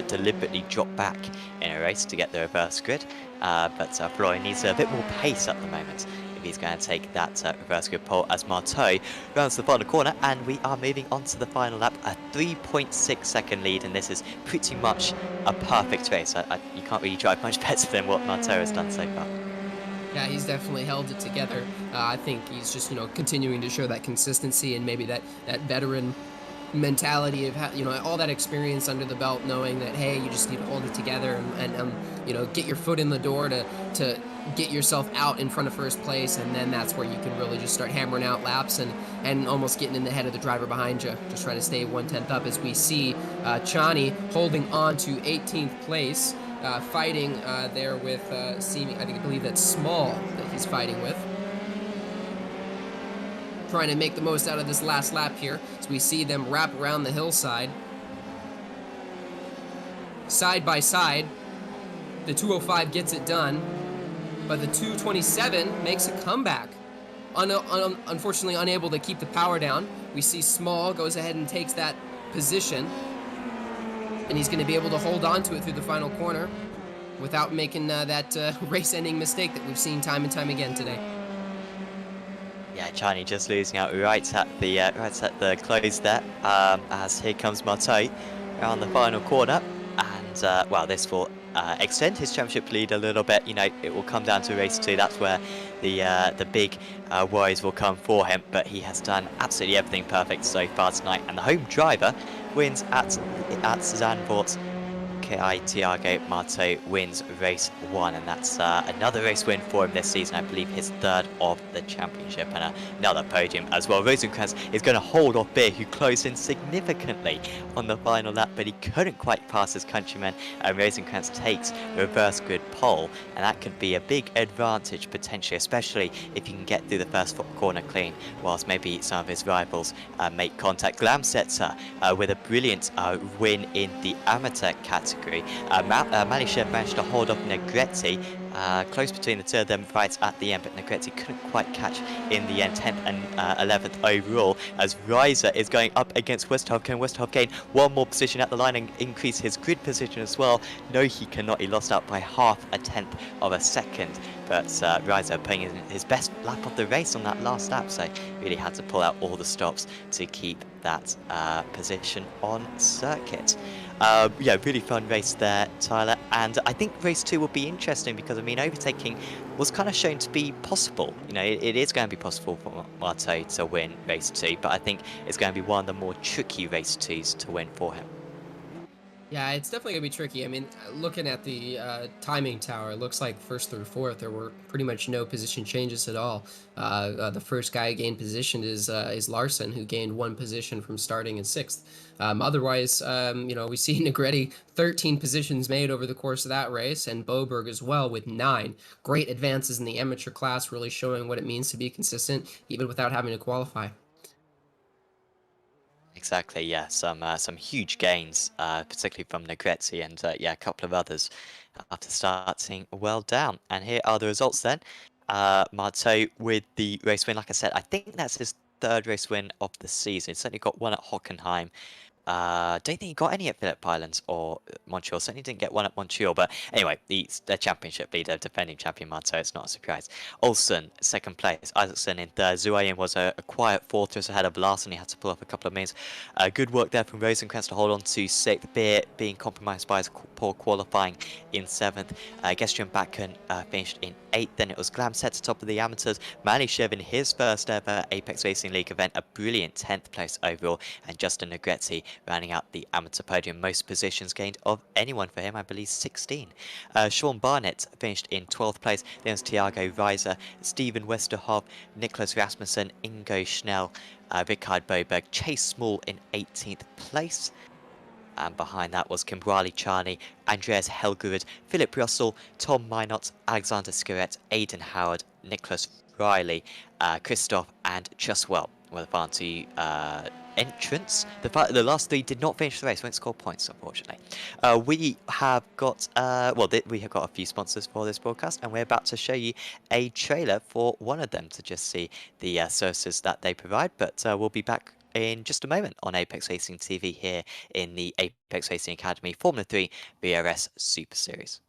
deliberately dropped back in a race to get the reverse grid, but Florian needs a bit more pace at the moment if he's going to take that reverse grid pole, as Marteau rounds the final corner, and we are moving on to the final lap. A 3.6 second lead, and this is pretty much a perfect race. You can't really drive much better than what Marteau has done so far.
Yeah, he's definitely held it together. I think he's just, continuing to show that consistency and maybe that veteran mentality of, all that experience under the belt, knowing that, hey, you just need to hold it together and get your foot in the door to get yourself out in front of first place, and then that's where you can really just start hammering out laps and almost getting in the head of the driver behind you. Just trying to stay 1/10 up, as we see Chani holding on to 18th place, fighting there with I believe that's Small that he's fighting with. Trying to make the most out of this last lap here, as we see them wrap around the hillside. Side by side, the 205 gets it done, but the 227 makes a comeback. Unfortunately unable to keep the power down. We see Small goes ahead and takes that position, and he's going to be able to hold on to it through the final corner without making that race-ending mistake that we've seen time and time again today.
Yeah, Chani just losing out right at the close there, as here comes Marteau around the final corner, and well, this will extend his championship lead a little bit. It will come down to race 2. That's where the big worries will come for him, but he has done absolutely everything perfect so far tonight, and the home driver wins at Zandvoort. Tiago Marteau wins race 1, and that's another race win for him this season. I believe his 3rd of the championship, and another podium as well. Rosenkrantz is going to hold off Beer, who closed in significantly on the final lap, but he couldn't quite pass his countryman, and Rosenkrantz takes reverse grid pole, and that could be a big advantage potentially, especially if he can get through the first corner clean, whilst maybe some of his rivals make contact. Glamsetzer with a brilliant win in the amateur category. category. Malishev managed to hold off Negretti, close between the two of them right at the end, but Negretti couldn't quite catch in the end, 10th and 11th overall, as Reiser is going up against Westhoff. Can Westhoff gain one more position at the line and increase his grid position as well? No, he cannot. He lost out by half a tenth of a second, but Reiser putting in his best lap of the race on that last lap, so really had to pull out all the stops to keep that position on circuit. Yeah, really fun race there, Tyler, and I think race 2 will be interesting because, I mean, overtaking was kind of shown to be possible. You know, it is going to be possible for Marteau to win race 2, but I think it's going to be one of the more tricky race 2s to win for him.
Yeah, it's definitely going to be tricky. I mean, looking at the timing tower, it looks like first through fourth, there were pretty much no position changes at all. The first guy who gained position is Larson, who gained one position from starting in sixth. Otherwise, you know, we see Negretti 13 positions made over the course of that race, and Boberg as well with 9. Great advances in the amateur class, really showing what it means to be consistent, even without having to qualify.
Exactly, yeah, some huge gains, particularly from Negretti and yeah, a couple of others after starting well down. And here are the results then. Marteau with the race win. Like I said, I think that's his 3rd race win of the season. He's certainly got one at Hockenheim. Don't think he got any at Phillip Islands or Montreal. Certainly didn't get one at Montreal, but anyway, he's the championship leader, defending champion Marteau. It's not a surprise. Olsen, 2nd place. Isaacson in 3rd. Zuayen was a quiet 4th, just ahead of Larson. He had to pull off a couple of means. Good work there from Rosenkrantz to hold on to 6th. Beer being compromised by his poor qualifying in 7th. Gestrian Bakken finished in 8th. Then it was Glamset to top of the amateurs. Malishev in his first ever Apex Racing League event, a brilliant 10th place overall, and Justin Negretti rounding out the amateur podium. Most positions gained of anyone for him, I believe 16. Sean Barnett finished in 12th place. Then was Thiago Reiser, Steven Westerhoff, Nicholas Rasmussen, Ingo Schnell, Richard Boberg, Chase Small in 18th place. And behind that was Kimbrali Charney, Andreas Helgerud, Philip Russell, Tom Minot, Alexander Scarrett, Aidan Howard, Nicholas Riley, Christoph and Chuswell were the final 2 entrants. The last 3 did not finish the race, won't score points, unfortunately. We have got we have got a few sponsors for this broadcast, and we're about to show you a trailer for one of them to just see the services that they provide. But we'll be back in just a moment on Apex Racing TV here in the Apex Racing Academy Formula 3 VRS Super Series.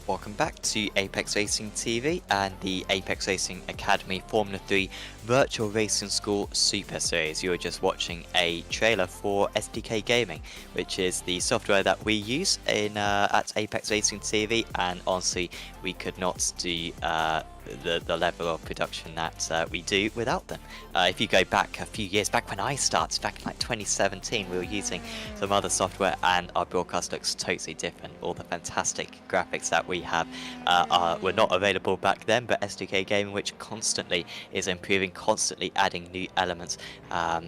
Welcome back to Apex Racing TV and the Apex Racing Academy Formula 3 Virtual Racing School Super Series. You were just watching a trailer for SDK Gaming, which is the software that we use in at Apex Racing TV, and honestly we could not do the level of production that we do without them. If you go back a few years back when I started, back in like 2017, we were using some other software and our broadcast looks totally different. All the fantastic graphics that we have were not available back then, but SDK Gaming, which constantly is improving, constantly adding new elements,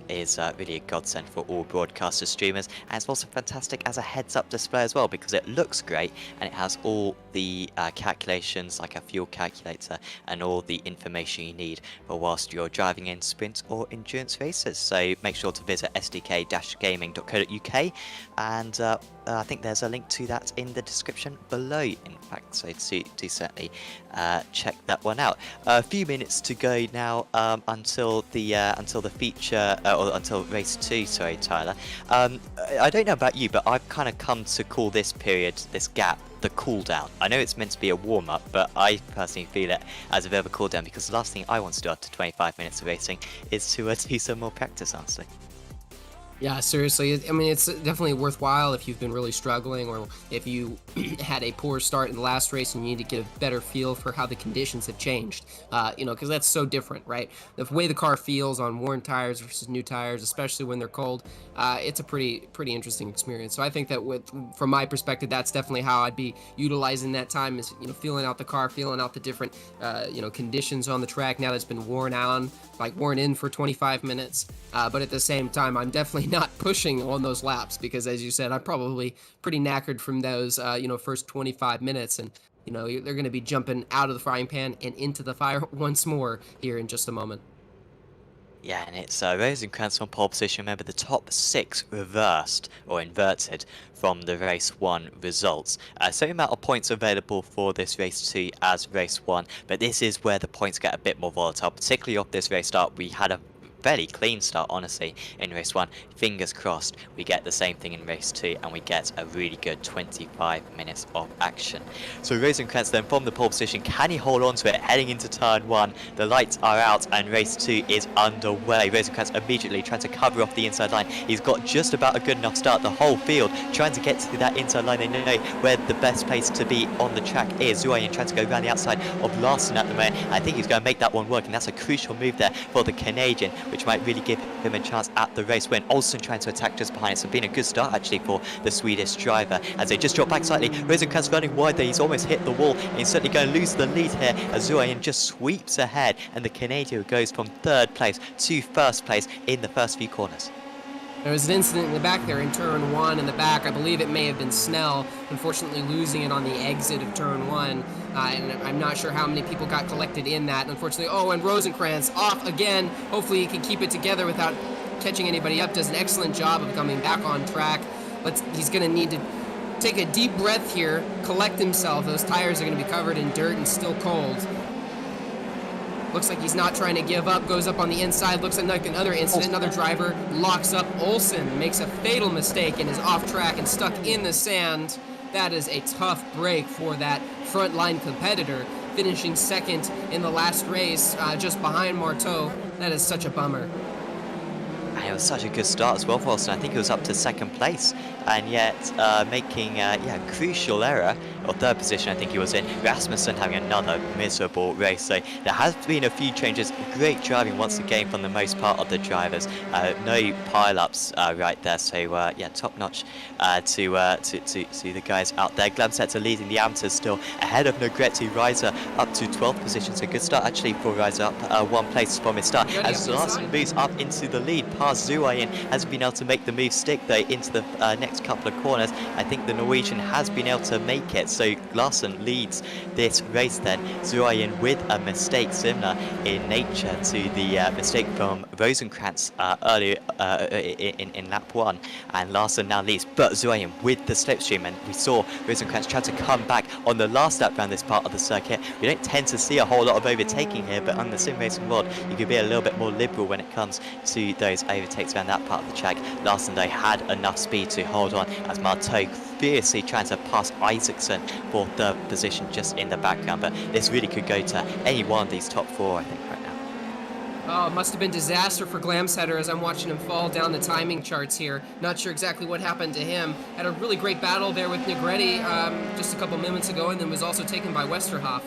is really a godsend for all broadcasters, streamers, and it's also fantastic as a heads-up display as well, because it looks great and it has all the calculations like a fuel calculator and all the information you need for whilst you're driving in sprint or endurance races. So make sure to visit sdk-gaming.co.uk, and I think there's a link to that in the description below, in fact, so do certainly check that one out. A few minutes to go now until the feature, or until race 2, sorry Tyler. I don't know about you, but I've kind of come to call this period, this gap, the cool down. I know it's meant to be a warm-up, but I personally feel it as a bit of a cool down, because the last thing I want to do after 25 minutes of racing is to do some more practice, honestly.
Yeah, seriously. I mean, it's definitely worthwhile if you've been really struggling, or if you had a poor start in the last race and you need to get a better feel for how the conditions have changed. Because that's so different, right? The way the car feels on worn tires versus new tires, especially when they're cold, it's a pretty interesting experience. So I think that from my perspective, that's definitely how I'd be utilizing that time, is feeling out the car, feeling out the different conditions on the track now that's been worn in for 25 minutes. But at the same time, I'm definitely not pushing on those laps, because as you said, I'm probably pretty knackered from those first 25 minutes, and they're going to be jumping out of the frying pan and into the fire once more here in just a moment.
Yeah, and it's Rosenkrantz on pole position. Remember, the top 6 reversed or inverted from the race 1 results. Same amount of points available for this race 2 as race 1, but this is where the points get a bit more volatile, particularly off this race start. We had a fairly clean start, honestly, in race 1. Fingers crossed we get the same thing in race 2 and we get a really good 25 minutes of action. So Rosenkrantz then from the pole position, can he hold on to it heading into turn 1? The lights are out and race 2 is underway. Rosenkrantz immediately trying to cover off the inside line. He's got just about a good enough start. The whole field trying to get to that inside line. They know where the best place to be on the track is. Zuayan trying to go around the outside of Larson at the moment. I think he's going to make that one work, and that's a crucial move there for the Canadian, which might really give him a chance at the race win. Olsen trying to attack just behind. It's been a good start actually for the Swedish driver as they just drop back slightly. Rosenkrantz running wide there. He's almost hit the wall, and he's certainly going to lose the lead here as Zuayan just sweeps ahead, and the Canadian goes from 3rd place to 1st place in the first few corners.
There was an incident in the back there in turn 1 in the back. I believe it may have been Snell, unfortunately losing it on the exit of turn 1. And I'm not sure how many people got collected in that, unfortunately. Oh, and Rosenkrantz off again. Hopefully he can keep it together without catching anybody up. Does an excellent job of coming back on track. He's going to need to take a deep breath here, collect himself. Those tires are going to be covered in dirt and still cold. Looks like he's not trying to give up, goes up on the inside, looks like another incident, another driver locks up. Olsen makes a fatal mistake and is off track and stuck in the sand. That is a tough break for that frontline competitor, finishing 2nd in the last race, just behind Marteau. That is such a bummer.
And it was such a good start as well for Olsen. I think it was up to 2nd place, and yet making a crucial error, or 3rd position I think he was in. Rasmussen having another miserable race. So there has been a few changes. Great driving once again from the most part of the drivers. No pile-ups right there. So yeah, top notch to the guys out there. Glamsetzer leading the amateurs still ahead of Negretti. Reiser up to 12th position. So good start actually for Reiser, up 1 place from his start. As Larson moves up into the lead past Zuayan, hasn't been able to make the move stick though into the next couple of corners. I think the Norwegian has been able to make it. So Larson leads this race then. Zuayan with a mistake similar in nature to the mistake from Rosenkrantz earlier in lap 1, and Larson now leads, but Zuayan with the slipstream, and we saw Rosenkrantz try to come back on the last lap around this part of the circuit. We don't tend to see a whole lot of overtaking here, but on the sim racing world you can be a little bit more liberal when it comes to those overtakes around that part of the track. Larson though had enough speed to hold hold on as Marteau fiercely trying to pass Isaacson for third position just in the background. But this really could go to any one of these top 4, I think, right now.
Oh, it must have been disaster for Glamsetter as I'm watching him fall down the timing charts here. Not sure exactly what happened to him. Had a really great battle there with Negretti just a couple minutes ago, and then was also taken by Westerhoff.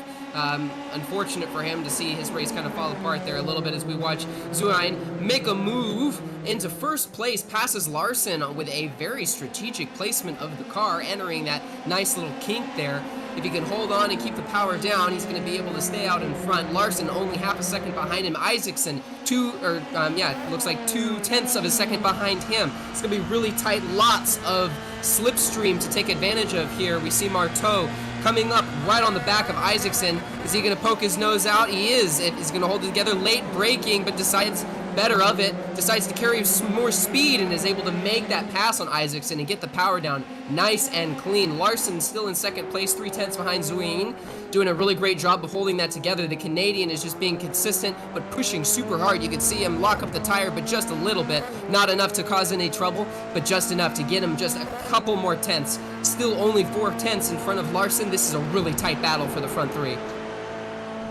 Unfortunate for him to see his race kind of fall apart there a little bit as we watch Zuhain make a move into first place, passes Larson with a very strategic placement of the car, entering that nice little kink there. If he can hold on and keep the power down, he's going to be able to stay out in front. Larson only half a second behind him. Isaacson, looks like 2/10 of a second behind him. It's going to be really tight, lots of slipstream to take advantage of here. We see Marteau coming up right on the back of Isaacson. Is he going to poke his nose out? He is. He's going to hold it together, late braking, but decides better of it, decides to carry more speed and is able to make that pass on Isaacson and get the power down nice and clean. Larson still in second place, 3/10 behind Zuin, doing a really great job of holding that together. The Canadian is just being consistent, but pushing super hard. You can see him lock up the tire, but just a little bit. Not enough to cause any trouble, but just enough to get him just a couple more tenths. Still only 4/10 in front of Larson. This is a really tight battle for the front 3.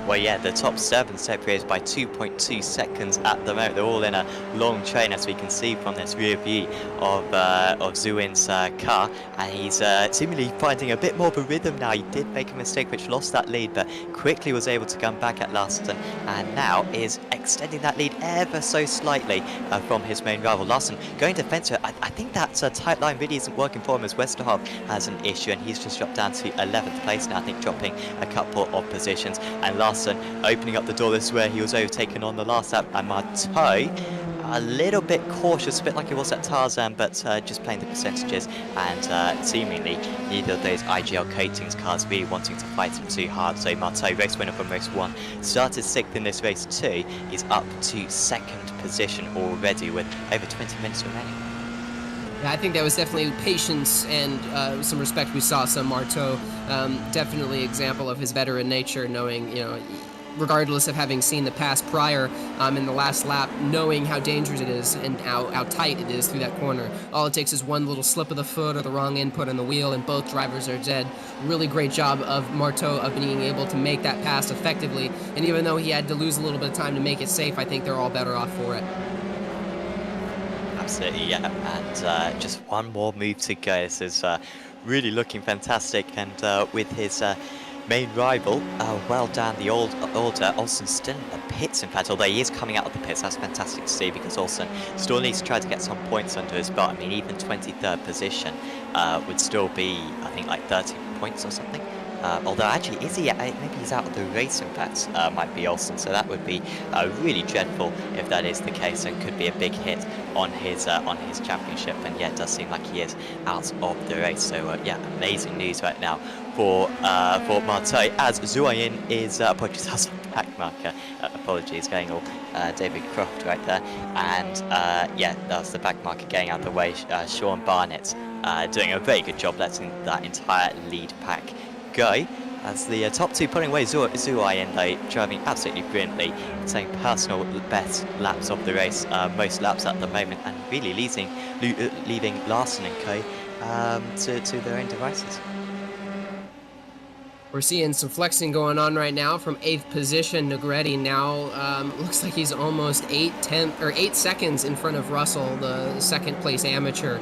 Well, yeah, the top 7 separated by 2.2 seconds at the moment. They're all in a long train, as we can see from this rear view of Zuin's car, and he's seemingly finding a bit more of a rhythm now. He did make a mistake which lost that lead, but quickly was able to come back at Larson, and now is extending that lead ever so slightly from his main rival. Larson going defensive. I think that tight line really isn't working for him, as Westerhoff has an issue, and he's just dropped down to 11th place now, I think, dropping a couple of positions. And Larson opening up the door. This is where he was overtaken on the last lap, and Marteau a little bit cautious, a bit like it was at Tarzan, but just playing the percentages, and seemingly neither of those IGL coatings cars really wanting to fight him too hard. So Marteau, race winner from race 1, started 6th in this race 2. He's up to 2nd position already with over 20 minutes remaining.
Yeah, I think that was definitely patience and some respect. We saw some Marteau, definitely example of his veteran nature, knowing, regardless of having seen the pass prior in the last lap, knowing how dangerous it is and how tight it is through that corner. All it takes is one little slip of the foot or the wrong input on the wheel, and both drivers are dead. Really great job of Marteau of being able to make that pass effectively, and even though he had to lose a little bit of time to make it safe, I think they're all better off for it.
Absolutely, yeah, and just one more move to go. This is really looking fantastic, and with his main rival well down the order. Olsen still in the pits, in fact, although he is coming out of the pits. That's fantastic to see, because Olsen still needs to try to get some points under his belt. I mean, even 23rd position would still be, I think, like 30 points or something. Although actually, is he? Maybe he's out of the race. In fact, might be Olsen. So that would be really dreadful if that is the case, and could be a big hit on his championship. And yeah, it does seem like he is out of the race. So yeah, amazing news right now for Marteau, as Zuayin is apologies, that's a back marker. Apologies, going all David Croft right there. And yeah, that's the back marker getting out of the way. Sean Barnett doing a very good job letting that entire lead pack go, as the top 2 pulling away. Zuayin though driving absolutely brilliantly, saying personal best laps of the race, most laps at the moment, and really leaving Larson and co to their own devices.
We're seeing some flexing going on right now from 8th position. Negretti now looks like he's almost 8 seconds in front of Russell, the 2nd place amateur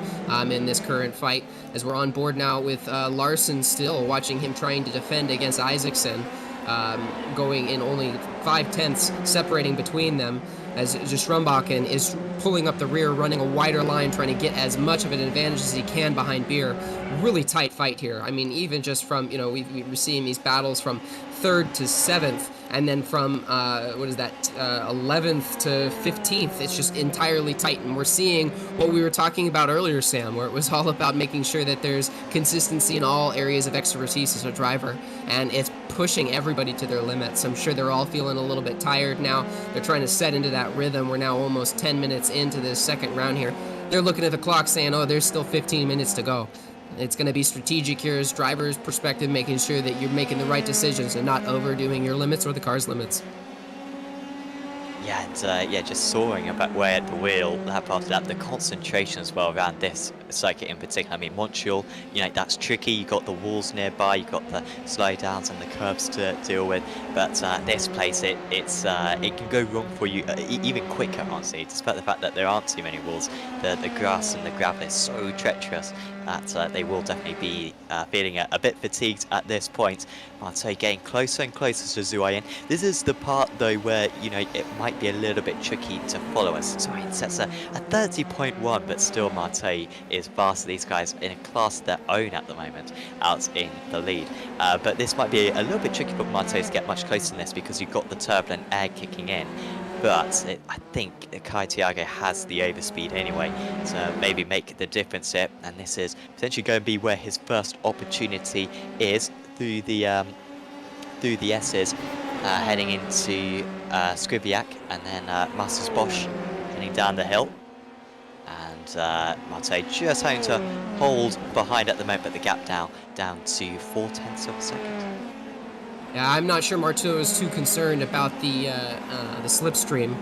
in this current fight. As we're on board now with Larson still, watching him trying to defend against Isaacson, going in only 5/10 separating between them, as Strumbachen is pulling up the rear, running a wider line, trying to get as much of an advantage as he can behind Beer. Really tight fight here. I mean, even just from, we're seeing these battles from 3rd to 7th, and then from, 11th to 15th. It's just entirely tight, and we're seeing what we were talking about earlier, Sam, where it was all about making sure that there's consistency in all areas of expertise as a driver, and it's pushing everybody to their limits. I'm sure they're all feeling a little bit tired now. They're trying to set into that rhythm. We're now almost 10 minutes into this 2nd round here. They're looking at the clock saying, oh, there's still 15 minutes to go. It's going to be strategic here as driver's perspective, making sure that you're making the right decisions and not overdoing your limits or the car's limits.
Yeah, and yeah, just soaring away at the wheel, lap after lap, the concentration as well around this circuit in particular. I mean, Montreal, you know, that's tricky. You got the walls nearby, you got the slowdowns and the curves to deal with. But this place, it can go wrong for you even quicker, honestly, despite the fact that there aren't too many walls. The grass and the gravel is so treacherous that they will definitely be feeling a bit fatigued at this point. Marteau getting closer and closer to Zuayan. This is the part though where, you know, it might be a little bit tricky to follow us. Zuayan sets a 30.1, but still Marteau is faster. These guys in a class of their own at the moment, out in the lead. But this might be a little bit tricky for Marteau to get much closer than this because you've got the turbulent air kicking in. But I think Kai Thiago has the overspeed anyway to maybe make the difference here. And this is potentially going to be where his first opportunity is through the S's, heading into Skriviak and then Masters Bosch heading down the hill. And Marteau just having to hold behind at the moment, but the gap now down to 0.4 of a second.
Yeah, I'm not sure Marteau is too concerned about the slipstream.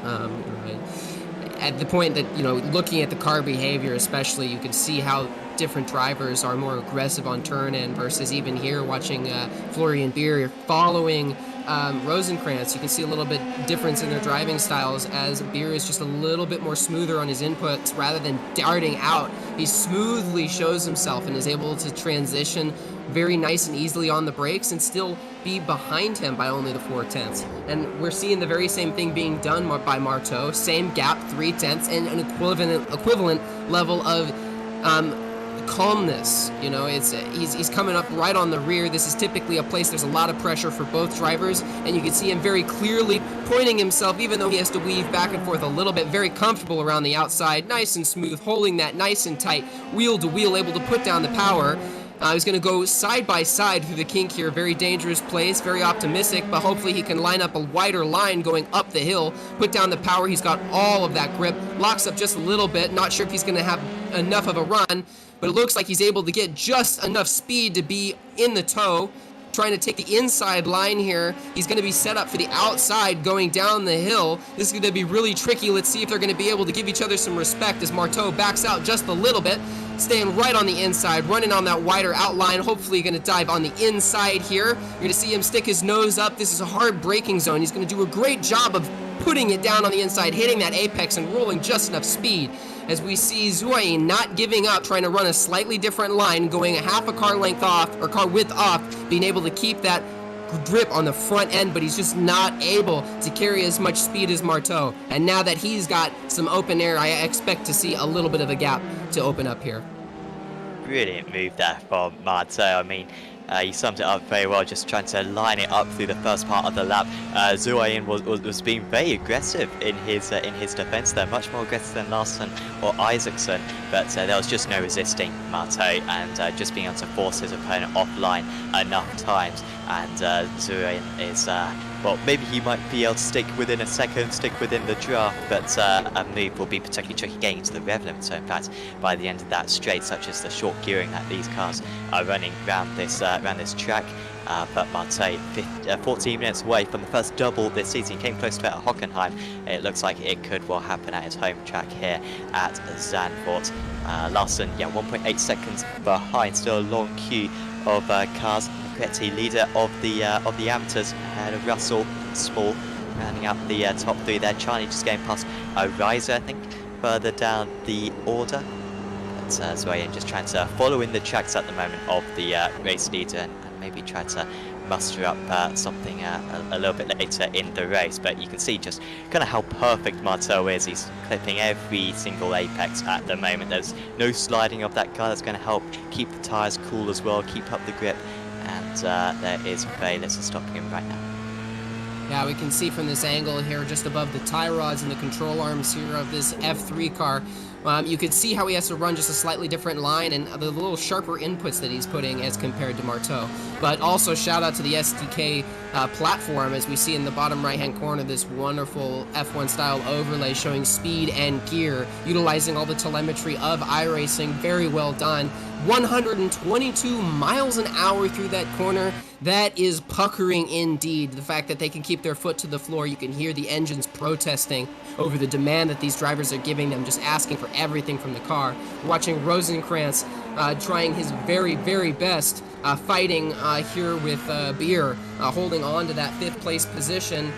At the point that, you know, looking at the car behavior especially, you can see how different drivers are more aggressive on turn in versus even here watching Florian Beer following Rosenkrantz. You can see a little bit difference in their driving styles as Beer is just a little bit more smoother on his inputs rather than darting out. He smoothly shows himself and is able to transition very nice and easily on the brakes and still be behind him by only the 0.4. And we're seeing the very same thing being done by Marteau. Same gap, 0.3, and an equivalent level of calmness. You know, it's he's coming up right on the rear. This is typically a place there's a lot of pressure for both drivers, and you can see him very clearly pointing himself, even though he has to weave back and forth a little bit, very comfortable around the outside, nice and smooth, holding that nice and tight, wheel to wheel, able to put down the power. He's going to go side by side through the kink here. Very dangerous place, very optimistic, but hopefully he can line up a wider line going up the hill, put down the power. He's got all of that grip, locks up just a little bit. Not sure if he's going to have enough of a run, but it looks like he's able to get just enough speed to be in the toe. Trying to take the inside line here. He's going to be set up for the outside going down the hill. This is going to be really tricky. Let's see if they're going to be able to give each other some respect as Marteau backs out just a little bit, staying right on the inside, running on that wider outline. Hopefully going to dive on the inside here. You're going to see him stick his nose up. This is a hard braking zone. He's going to do a great job of putting it down on the inside, hitting that apex and rolling just enough speed. As we see Zuayin not giving up, trying to run a slightly different line, going a half a car length off, or car width off, being able to keep that grip on the front end, but he's just not able to carry as much speed as Marteau. And now that he's got some open air, I expect to see a little bit of a gap to open up here.
Brilliant move there from Marteau. I mean, he summed it up very well, just trying to line it up through the first part of the lap. Zuayin was being very aggressive in his defence there, much more aggressive than Larson or Isaacson, but there was just no resisting Marteau and just being able to force his opponent offline enough times. And Zuayin is, well, maybe he might be able to stick within a second, stick within the draft, but a move will be particularly tricky getting into the rev limit. So in fact, by the end of that straight, such as the short gearing that these cars are running around this track, but Marteau 14 minutes away from the first double this season. He came close to it at Hockenheim. It looks like it could well happen at his home track here at Zandvoort. Larson, yeah, 1.8 seconds behind, still a long queue of cars. Petty, leader of the amateurs, ahead of Russell, Small, rounding out the top three there. Charlie just getting past Riser, I think, further down the order. But Zuayin just trying to follow in the tracks at the moment of the race leader and maybe try to muster up something a little bit later in the race. But you can see just kind of how perfect Marteau is. He's clipping every single apex at the moment. There's no sliding of that car. That's going to help keep the tyres cool as well, keep up the grip. And there is very little stopping him right now.
Yeah, we can see from this angle here, just above the tie rods and the control arms here of this F3 car, you can see how he has to run just a slightly different line and the little sharper inputs that he's putting as compared to Marteau. But also shout out to the SDK platform, as we see in the bottom right-hand corner, this wonderful F1 style overlay showing speed and gear, utilizing all the telemetry of iRacing. Very well done. 122 miles an hour through that corner. That is puckering indeed. The fact that they can keep their foot to the floor, you can hear the engines protesting over the demand that these drivers are giving them, just asking for everything from the car. We're watching Rosenkrantz trying his very, very best, fighting here with Beer, holding on to that 5th place position.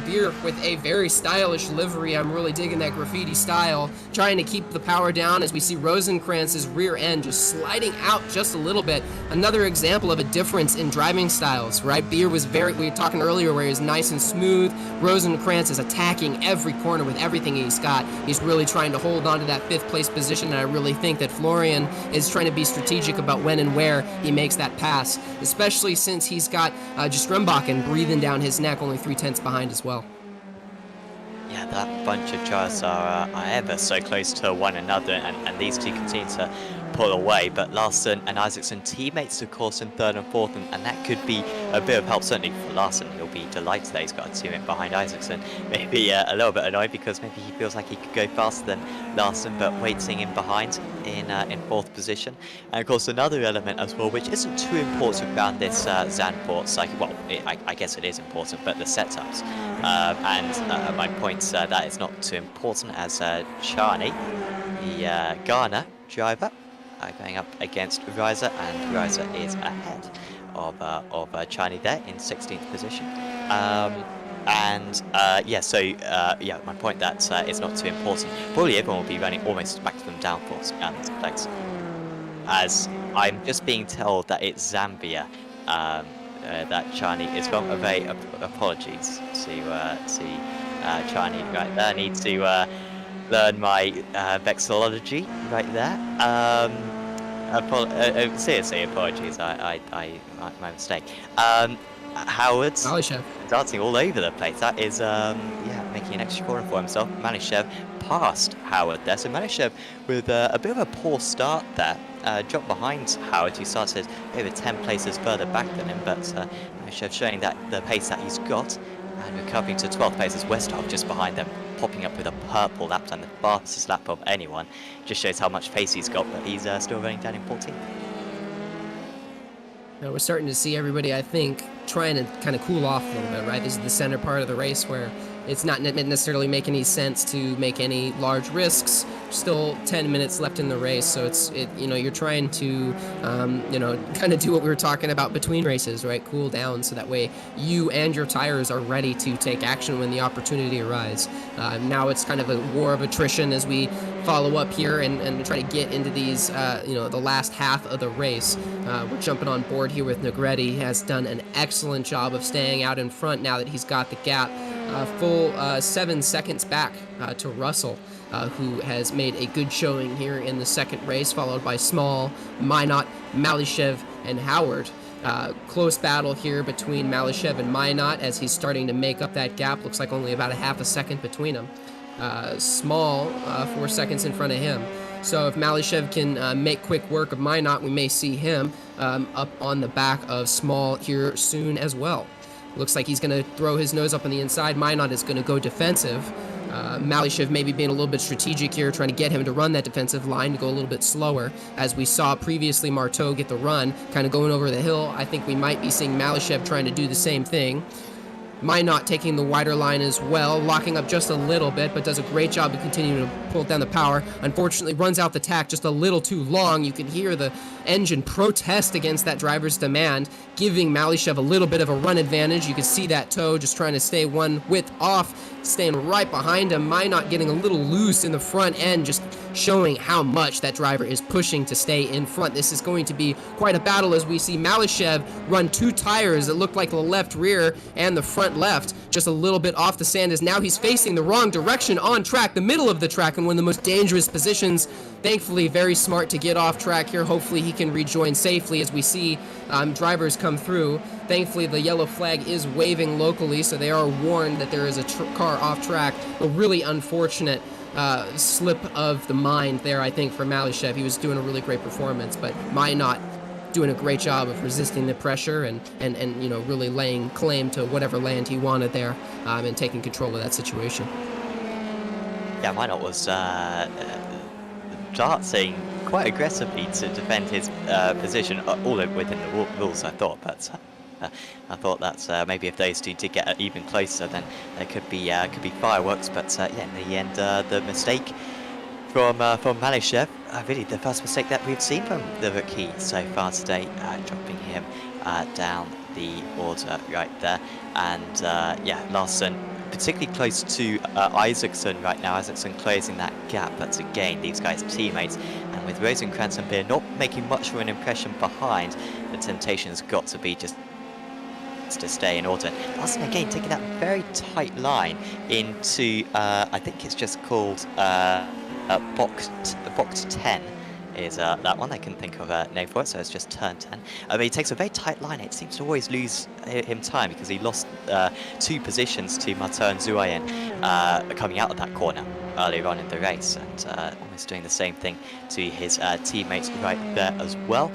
Beer with a very stylish livery. I'm really digging that graffiti style, trying to keep the power down as we see Rosenkrantz's rear end just sliding out just a little bit. Another example of a difference in driving styles, right? Beer was we were talking earlier where he was nice and smooth. Rosenkrantz is attacking every corner with everything he's got. He's really trying to hold on to that 5th place position, and I really think that Florian is trying to be strategic about when and where he makes that pass, especially since he's got just Strembachen breathing down his neck, only 3/10 behind as well.
Yeah, that bunch of drivers are ever so close to one another, and these two continue to pull away. But Larson and Isaacson, teammates of course in 3rd and 4th, and that could be a bit of help certainly for Larson. He'll be delighted that he's got a teammate behind Isaacson. Maybe a little bit annoyed because maybe he feels like he could go faster than Larson, but waiting in behind in 4th position. And of course another element as well, which isn't too important around this Zandvoort cycle. Well, I guess it is important, but the setups. And my point that is not too important as Charney, the Ghana driver, going up against Reiser, and Reiser is ahead of Charney there in 16th position. Yeah, my point that it's not too important. Probably everyone will be running almost maximum downforce around this place. As I'm just being told that it's Zambia that Charney is from. Very apologies to Charney right there. I need to learn my vexillology right there. Seriously, apologies. My mistake. Howard dancing all over the place. That is, making an extra corner for himself. Manishev passed Howard there. So Manishev with a bit of a poor start there. Dropped behind Howard, who started over 10 places further back than him. But Manishev showing that the pace that he's got, and recovering to 12th place as Westhoff just behind them, popping up with a purple lap time, the fastest lap of anyone. Just shows how much pace he's got, but he's still running down in 14th.
Now we're starting to see everybody, I think, trying to kind of cool off a little bit, right? This is the center part of the race where it's not necessarily making any sense to make any large risks. Still 10 minutes left in the race, so you're trying to kind of do what we were talking about between races, right? Cool down so that way you and your tires are ready to take action when the opportunity arises. Now it's kind of a war of attrition as we follow up here and try to get into these the last half of the race. We're jumping on board here with Negretti. He has done an excellent job of staying out in front now that he's got the gap. Full 7 seconds back to Russell, who has made a good showing here in the second race, followed by Small, Minot, Malishev, and Howard. Close battle here between Malishev and Minot as he's starting to make up that gap. Looks like only about a half a second between them. Small, 4 seconds in front of him. So if Malishev can make quick work of Minot, we may see him up on the back of Small here soon as well. Looks like he's going to throw his nose up on the inside. Minot is going to go defensive. Malishev maybe being a little bit strategic here, trying to get him to run that defensive line to go a little bit slower. As we saw previously Marteau get the run, kind of going over the hill. I think we might be seeing Malishev trying to do the same thing. Minot taking the wider line as well, locking up just a little bit, but does a great job of continuing to pull down the power. Unfortunately, runs out the tack just a little too long. You can hear the engine protest against that driver's demand, giving Malishev a little bit of a run advantage. You can see that toe just trying to stay one width off, staying right behind him. Minot getting a little loose in the front end, just showing how much that driver is pushing to stay in front. This is going to be quite a battle as we see Malishev run 2 tires that look like the left rear and the front left, just a little bit off the sand, as now he's facing the wrong direction on track, the middle of the track, in one of the most dangerous positions. Thankfully, very smart to get off track here. Hopefully he can rejoin safely as we see drivers come through. Thankfully, the yellow flag is waving locally, so they are warned that there is a car off track. A really unfortunate slip of the mind there, I think, for Malishev. He was doing a really great performance, but Minot doing a great job of resisting the pressure and really laying claim to whatever land he wanted there, and taking control of that situation.
Yeah, Minot was dancing quite aggressively to defend his position, all within the rules, I thought. But I thought that maybe if those two did get even closer, then there could be fireworks. But yeah, in the end, the mistake from Malishev, really the first mistake that we've seen from the rookie so far today, dropping him down the order right there. And yeah, Larson particularly close to Isaacson right now. Isaacson closing that gap, but again, these guys are teammates, and with Rosencrantz and Beer not making much of an impression behind, the temptation's got to be just to stay in order. Larson again taking that very tight line into I think it's just called box 10 is that one. I couldn't think of a name for it, so it's just turn 10. But he takes a very tight line. It seems to always lose him time because he lost 2 positions to Martin and Zuayen coming out of that corner earlier on in the race, and almost doing the same thing to his teammates right there as well.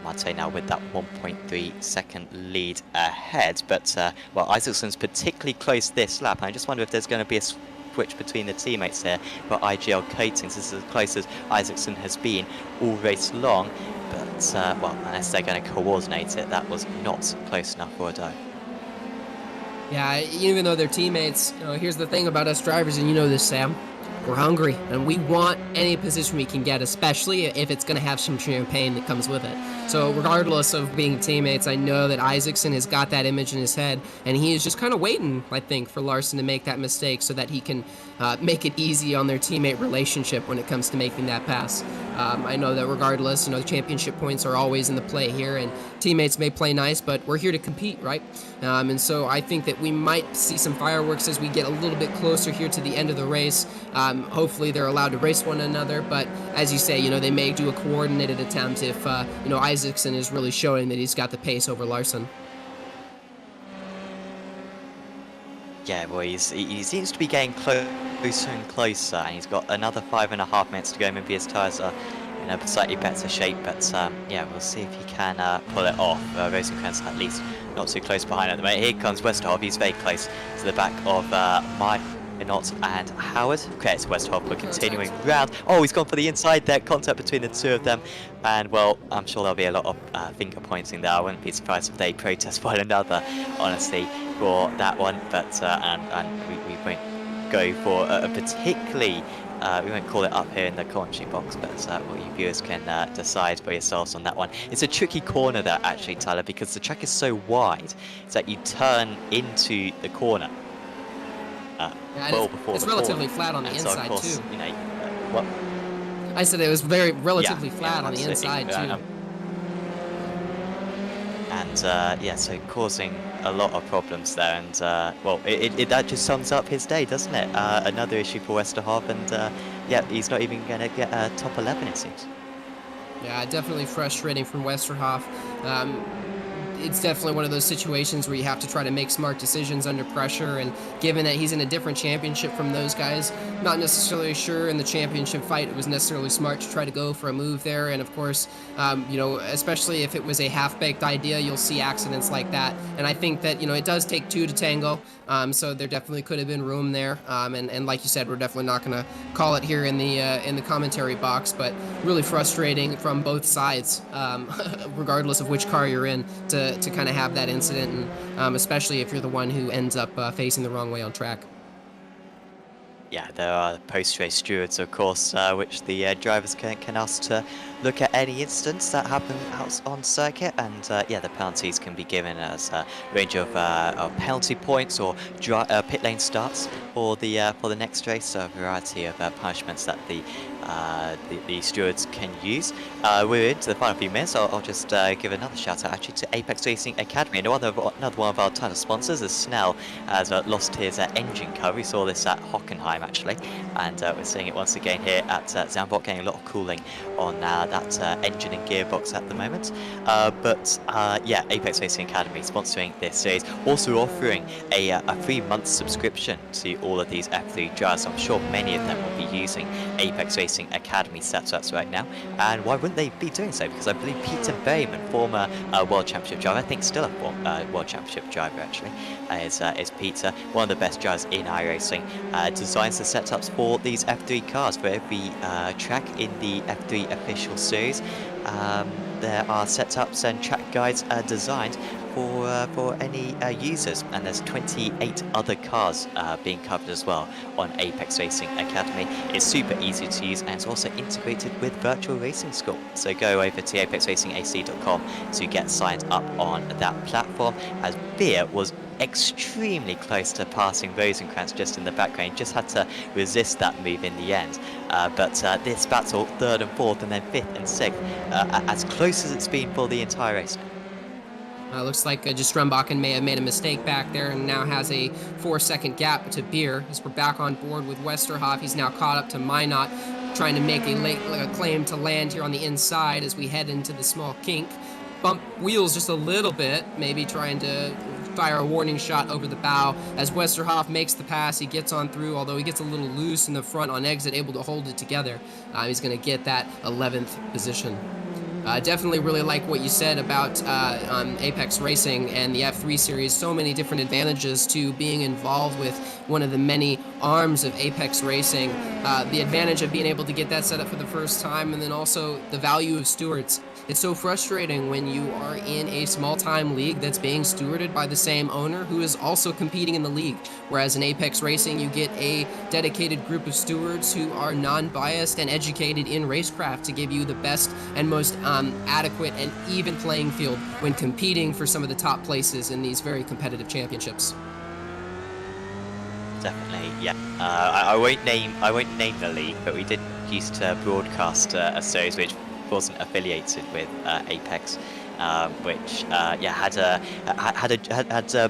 Martin now with that 1.3 second lead ahead, but well, Isaacson's particularly close this lap, and I just wonder if there's going to be a switch between the teammates here for IGL Coatings. This is as close as Isaacson has been all race long, but well, unless they're going to coordinate it, that was not close enough for a dive.
Yeah, even though they're teammates, you know, here's the thing about us drivers, and you know this, Sam. We're hungry, and we want any position we can get, especially if it's going to have some champagne that comes with it. So regardless of being teammates, I know that Isaacson has got that image in his head, and he is just kind of waiting, I think, for Larson to make that mistake so that he can make it easy on their teammate relationship when it comes to making that pass. I know that regardless, you know, the championship points are always in the play here, and teammates may play nice, but we're here to compete, right? And so I think that we might see some fireworks as we get a little bit closer here to the end of the race. Hopefully they're allowed to race one another, but as you say, you know, they may do a coordinated attempt if, you know, Isaacson is really showing that he's got the pace over Larson.
Yeah, well, he seems to be getting closer and closer, and he's got another 5.5 minutes to go. Maybe his tyres are in a slightly better shape, but yeah, we'll see if he can pull it off. Rosencrantz at least not too close behind at the moment. Here comes Westerhoff. He's very close to the back of Minot and Howard. Okay, it's Westerhoff, but continuing round. Oh, he's gone for the inside there. Contact between the two of them, and well, I'm sure there'll be a lot of finger pointing there. I wouldn't be surprised if they protest one another, honestly, for that one. But and we won't go for a particularly. We won't call it up here in the commentary box, but well, you viewers can decide for yourselves on that one. It's a tricky corner there, actually, Tyler, because the track is so wide, it's that you turn into the corner.
Yeah, it's relatively flat on the inside,
so of course,
too.
You know, what?
I said it was relatively flat on the inside, too.
And yeah, so causing a lot of problems there, and well, that just sums up his day, doesn't it? Another issue for Westerhoff, and yeah, he's not even going to get a top 11, it seems.
Yeah, definitely frustrating from Westerhoff. It's definitely one of those situations where you have to try to make smart decisions under pressure, and given that he's in a different championship from those guys, not necessarily sure in the championship fight it was necessarily smart to try to go for a move there. And of course, you know, especially if it was a half-baked idea, you'll see accidents like that. And I think that, you know, it does take 2 to tango, so there definitely could have been room there. And like you said, we're definitely not going to call it here in the commentary box, but really frustrating from both sides, regardless of which car you're in, to kind of have that incident, and especially if you're the one who ends up facing the wrong way on track.
Yeah, there are post-race stewards, of course, which the drivers can ask to look at any incidents that happen out on circuit, and yeah, the penalties can be given as a range of penalty points or pit lane starts for the next race. So a variety of punishments that the stewards can use. We're into the final few minutes. I'll just give another shout out actually to Apex Racing Academy. Another one of our title sponsors, as Snell has lost his engine cover. We saw this at Hockenheim actually, and we're seeing it once again here at Zandvoort, getting a lot of cooling on that engine and gearbox at the moment. But yeah, Apex Racing Academy sponsoring this series, also offering a 3-month subscription to all of these F3 drivers. So I'm sure many of them will be using Apex Racing Racing Academy setups right now. And why wouldn't they be doing so? Because I believe Peter Bayman, former World Championship driver, I think still a World Championship driver actually, is Peter, one of the best drivers in iRacing, designs the setups for these F3 cars for every track in the F3 official series. There are setups and track guides designed for any users, and there's 28 other cars being covered as well on Apex Racing Academy. It's super easy to use, and it's also integrated with Virtual Racing School. So go over to apexracingac.com to get signed up on that platform, as Beer was extremely close to passing Rosenkrantz just in the background. Just had to resist that move in the end. But this battle, 3rd and 4th, and then 5th and 6th, as close as it's been for the entire race.
Looks like just Strembakken may have made a mistake back there and now has a 4-second gap to Beer. As we're back on board with Westerhoff, he's now caught up to Minot, trying to make a late claim to land here on the inside as we head into the small kink. Bump wheels just a little bit, maybe trying to fire a warning shot over the bow. As Westerhoff makes the pass, he gets on through, although he gets a little loose in the front on exit, able to hold it together. He's going to get that 11th position. Definitely really like what you said about Apex Racing and the F3 series. So many different advantages to being involved with one of the many arms of Apex Racing. The advantage of being able to get that set up for the first time, and then also the value of stewards. It's so frustrating when you are in a small-time league that's being stewarded by the same owner who is also competing in the league. Whereas in Apex Racing, you get a dedicated group of stewards who are non-biased and educated in racecraft to give you the best and most adequate and even playing field when competing for some of the top places in these very competitive championships.
Definitely, yeah. I won't name the league, but we did used to broadcast a series which wasn't affiliated with Apex, which had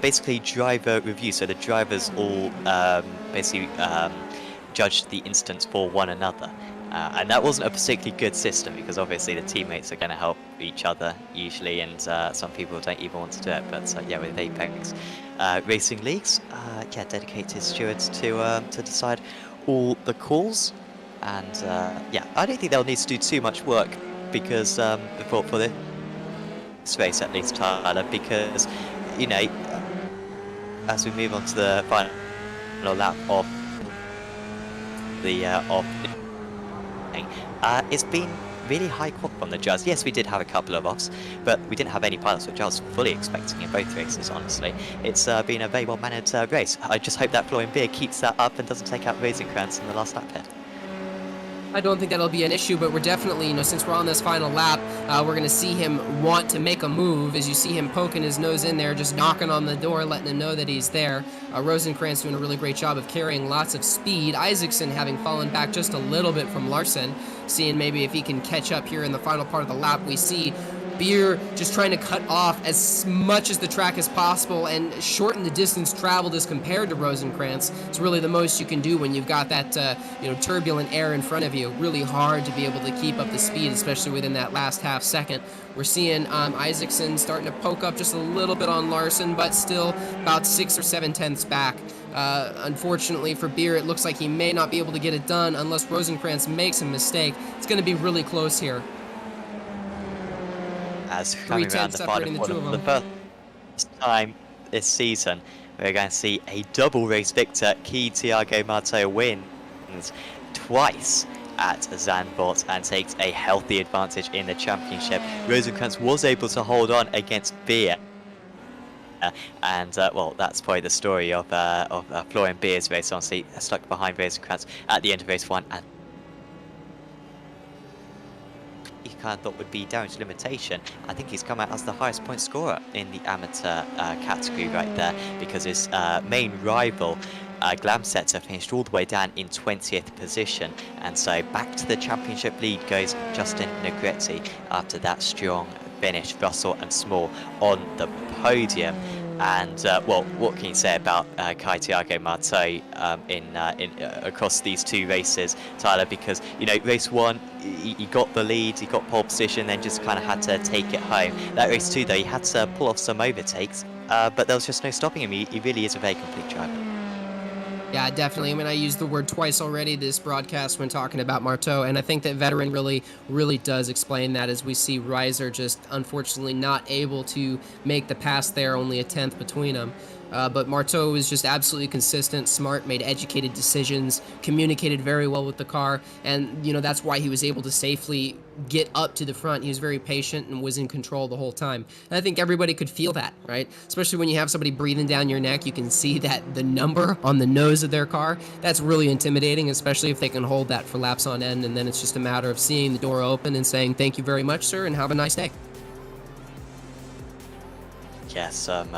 basically driver review. So the drivers all basically judged the instance for one another, and that wasn't a particularly good system because obviously the teammates are going to help each other usually, and some people don't even want to do it. But yeah, with Apex racing leagues, dedicated stewards to decide all the calls. And yeah, I don't think they'll need to do too much work because for this race at least, Tyler, because you know, as we move on to the final lap of the it's been really high quality from the judges. Yes, we did have a couple of offs, but we didn't have any pilots, which I was fully expecting in both races, honestly. It's been a very well-managed race. I just hope that Florian Beer keeps that up and doesn't take out Rosenkrantz in the last lap pit.
I don't think that'll be an issue, but we're definitely, since we're on this final lap, we're going to see him want to make a move. As you see him poking his nose in there, just knocking on the door, letting him know that he's there. Rosenkrantz doing a really great job of carrying lots of speed. Isaacson having fallen back just a little bit from Larson, seeing maybe if he can catch up here in the final part of the lap. We see Beer just trying to cut off as much as the track as possible and shorten the distance traveled as compared to Rosenkrantz. It's really the most you can do when you've got that turbulent air in front of you. Really hard to be able to keep up the speed, especially within that last half second. We're seeing Isaacson starting to poke up just a little bit on Larson, but still about 6 or 7 tenths back. Unfortunately for Beer, it looks like he may not be able to get it done unless Rosenkrantz makes a mistake. It's going to be really close here.
As coming around the final quarter for the first time this season, we're going to see a double race victor. Thiago Marto wins twice at Zandvoort and takes a healthy advantage in the championship. Rosenkrantz was able to hold on against Beer. And well, that's probably the story of Florian Beer's race. Honestly, stuck behind Rosenkrantz at the end of race 1. And he kind of thought would be down to limitation. I think he's come out as the highest point scorer in the amateur category right there, because his main rival Glamsetter finished all the way down in 20th position, and so back to the championship lead goes Justin Negretti after that strong finish. Russell and Small on the podium. And well, what can you say about Thiago Marto across these two races, Tyler? Because race 1, he got the lead, he got pole position, then just kind of had to take it home. That race 2, though, he had to pull off some overtakes, but there was just no stopping him. He really is a very complete driver.
Yeah, definitely. I mean, I used the word twice already this broadcast when talking about Marteau, and I think that veteran really does explain that, as we see Reiser just unfortunately not able to make the pass there, only a tenth between them. But Marteau was just absolutely consistent, smart, made educated decisions, communicated very well with the car, and that's why he was able to safely get up to the front. He was very patient and was in control the whole time. And I think everybody could feel that, right? Especially when you have somebody breathing down your neck, you can see that the number on the nose of their car. That's really intimidating, especially if they can hold that for laps on end, and then it's just a matter of seeing the door open and saying, "Thank you very much, sir, and have a nice day."
Yeah, some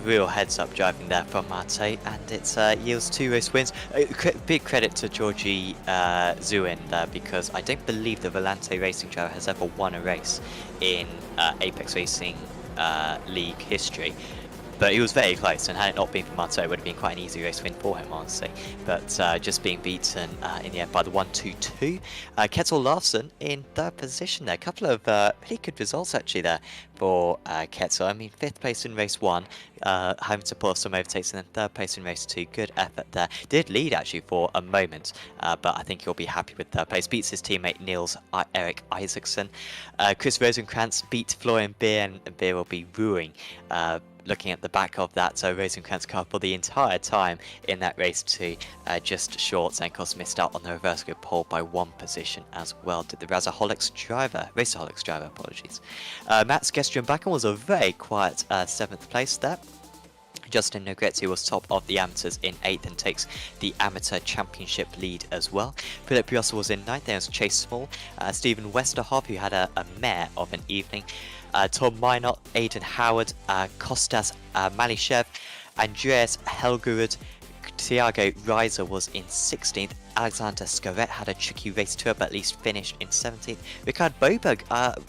real heads-up driving there from Mate, and it yields 2 race wins. Big credit to Georgie Zuin there, because I don't believe the Volante racing driver has ever won a race in Apex Racing League history. But he was very close, and had it not been for Marteau, it would have been quite an easy race win for him, honestly. But just being beaten in the end by the 1-2-2. Kettle Larsen in 3rd position there. A couple of pretty good results actually there for Kettle. I mean, 5th place in race 1, having to pull off some overtakes, and then 3rd place in race 2. Good effort there. Did lead actually for a moment, but I think he'll be happy with 3rd place. Beats his teammate Niels Erik Isaacson. Chris Rosenkrantz beat Florian Beer, and Beer will be wooing. Looking at the back of that Rosenkrantz car for the entire time in that race too, just short. Zankos missed out on the reverse grid pole by 1 position as well. Did the Racerholics driver, apologies. Mats Gestrian-Bakken was a very quiet 7th place there. Justin Negretti was top of the amateurs in 8th and takes the amateur championship lead as well. Philip Biossa was in 9th. There was Chase Small, Stephen Westerhoff, who had a mare of an evening. Tom Minot, Aidan Howard, Kostas Malishev, Andreas Helgerud, Thiago Reiser was in 16th. Alexander Scaret had a tricky race tour, but at least finished in 17th. Ricard Boberg,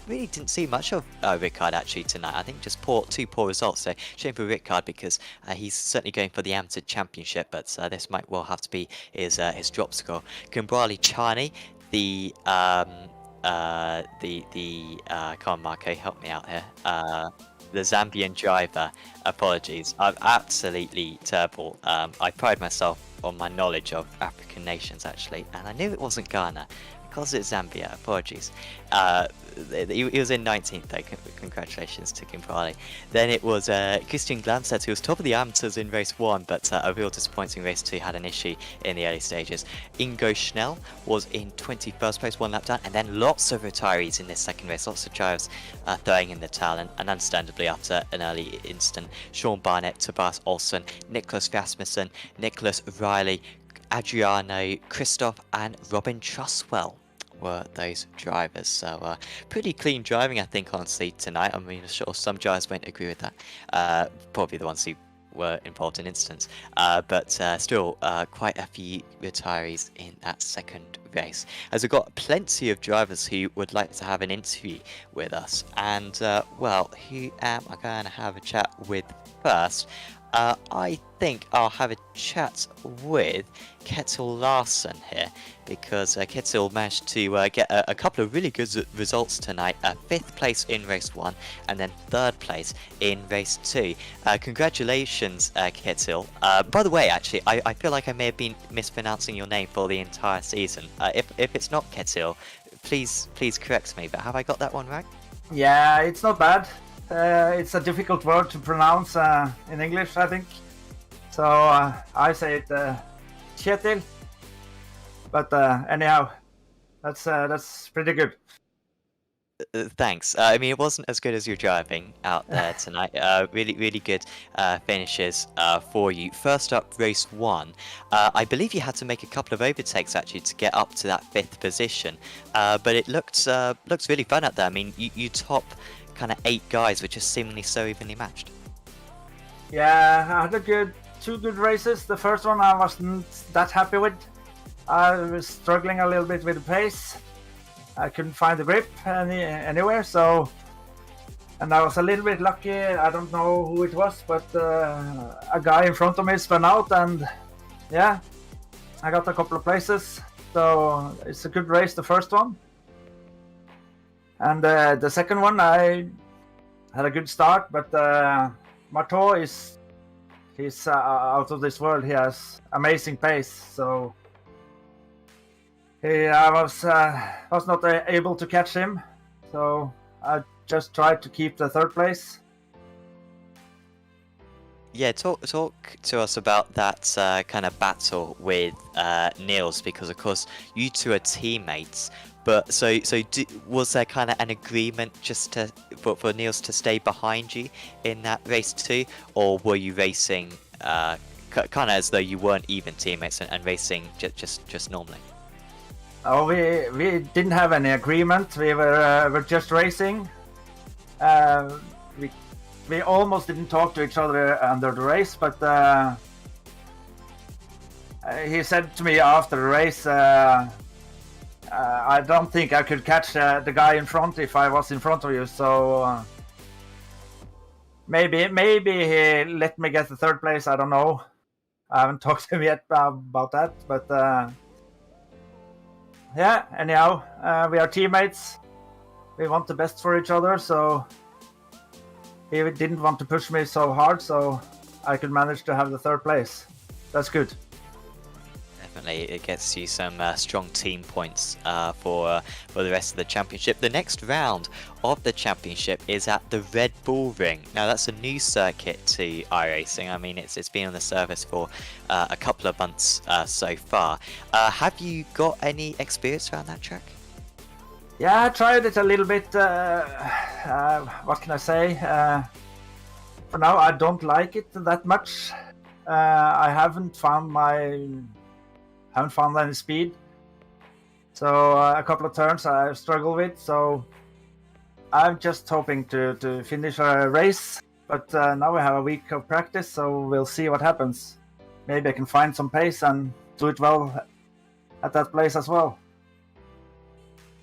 really didn't see much of Ricard actually tonight. I think just 2 poor results. So shame for Ricard, because he's certainly going for the amateur championship, but this might well have to be his drop score. Kimbrali Chani, come on Marco, help me out here. The Zambian driver, apologies. I'm absolutely terrible. I pride myself on my knowledge of African nations actually, and I knew it wasn't Ghana. Because it's Zambia, apologies. He was in 19th though, congratulations to Kimbrali. Then it was Christian Glanstedt, who was top of the amateurs in race 1, but a real disappointing race 2, had an issue in the early stages. Ingo Schnell was in 21st place, 1 lap down, and then lots of retirees in this second race, lots of drivers throwing in the towel, and understandably after an early instant. Sean Barnett, Tobias Olsen, Nicholas Rasmussen, Nicholas Riley, Adriano Christoph, and Robin Truswell were those drivers. So pretty clean driving, I think, honestly, tonight. I mean, sure, some drivers won't agree with that. Probably the ones who were involved in incidents. But still, quite a few retirees in that second race. As we've got plenty of drivers who would like to have an interview with us. And, well, who am I going to have a chat with first? I think I'll have a chat with Kettle Larsen here, because Kettle managed to get a couple of really good results tonight. 5th place in race 1 and then 3rd place in race 2. Congratulations, Kettle. By the way, actually, I feel like I may have been mispronouncing your name for the entire season. If it's not Kettle, please correct me, but have I got that one right?
Yeah, it's not bad. It's a difficult word to pronounce in English, I think. So I say it Kjetil. But anyhow, that's pretty good.
Thanks. I mean, it wasn't as good as your driving out there tonight. Really good finishes for you. First up, race 1. I believe you had to make a couple of overtakes actually to get up to that 5th position. But it looks really fun out there. I mean, you top kind of 8 guys, which is seemingly so evenly matched.
Yeah, I had two good races. The first one I wasn't that happy with. I was struggling a little bit with the pace. I couldn't find the grip anywhere, and I was a little bit lucky. I don't know who it was, but a guy in front of me spun out, and yeah, I got a couple of places. So it's a good race, the first one. And the second one, I had a good start, but Marteau He's out of this world. He has amazing pace. So I was not able to catch him. So I just tried to keep the third place.
Yeah, talk to us about that kind of battle with Niels, because of course you two are teammates. But was there kind of an agreement just for Niels to stay behind you in that race too, or were you racing kind of as though you weren't even teammates and racing just normally?
Oh, we didn't have any agreement. We were just racing. We almost didn't talk to each other under the race, but he said to me after the race, I don't think I could catch the guy in front if I was in front of you. So maybe he let me get the third place. I don't know. I haven't talked to him yet about that, but yeah. Anyhow, we are teammates. We want the best for each other, so he didn't want to push me so hard, so I could manage to have the third place. That's good.
Definitely, it gets you some strong team points for the rest of the championship. The next round of the championship is at the Red Bull Ring. Now that's a new circuit to iRacing. I mean, it's been on the service for a couple of months so far. Have you got any experience around that track?
Yeah, I tried it a little bit. What can I say? For now, I don't like it that much. I haven't found any speed. So a couple of turns I struggle with. So I'm just hoping to finish a race. But now we have a week of practice, so we'll see what happens. Maybe I can find some pace and do it well at that place as well.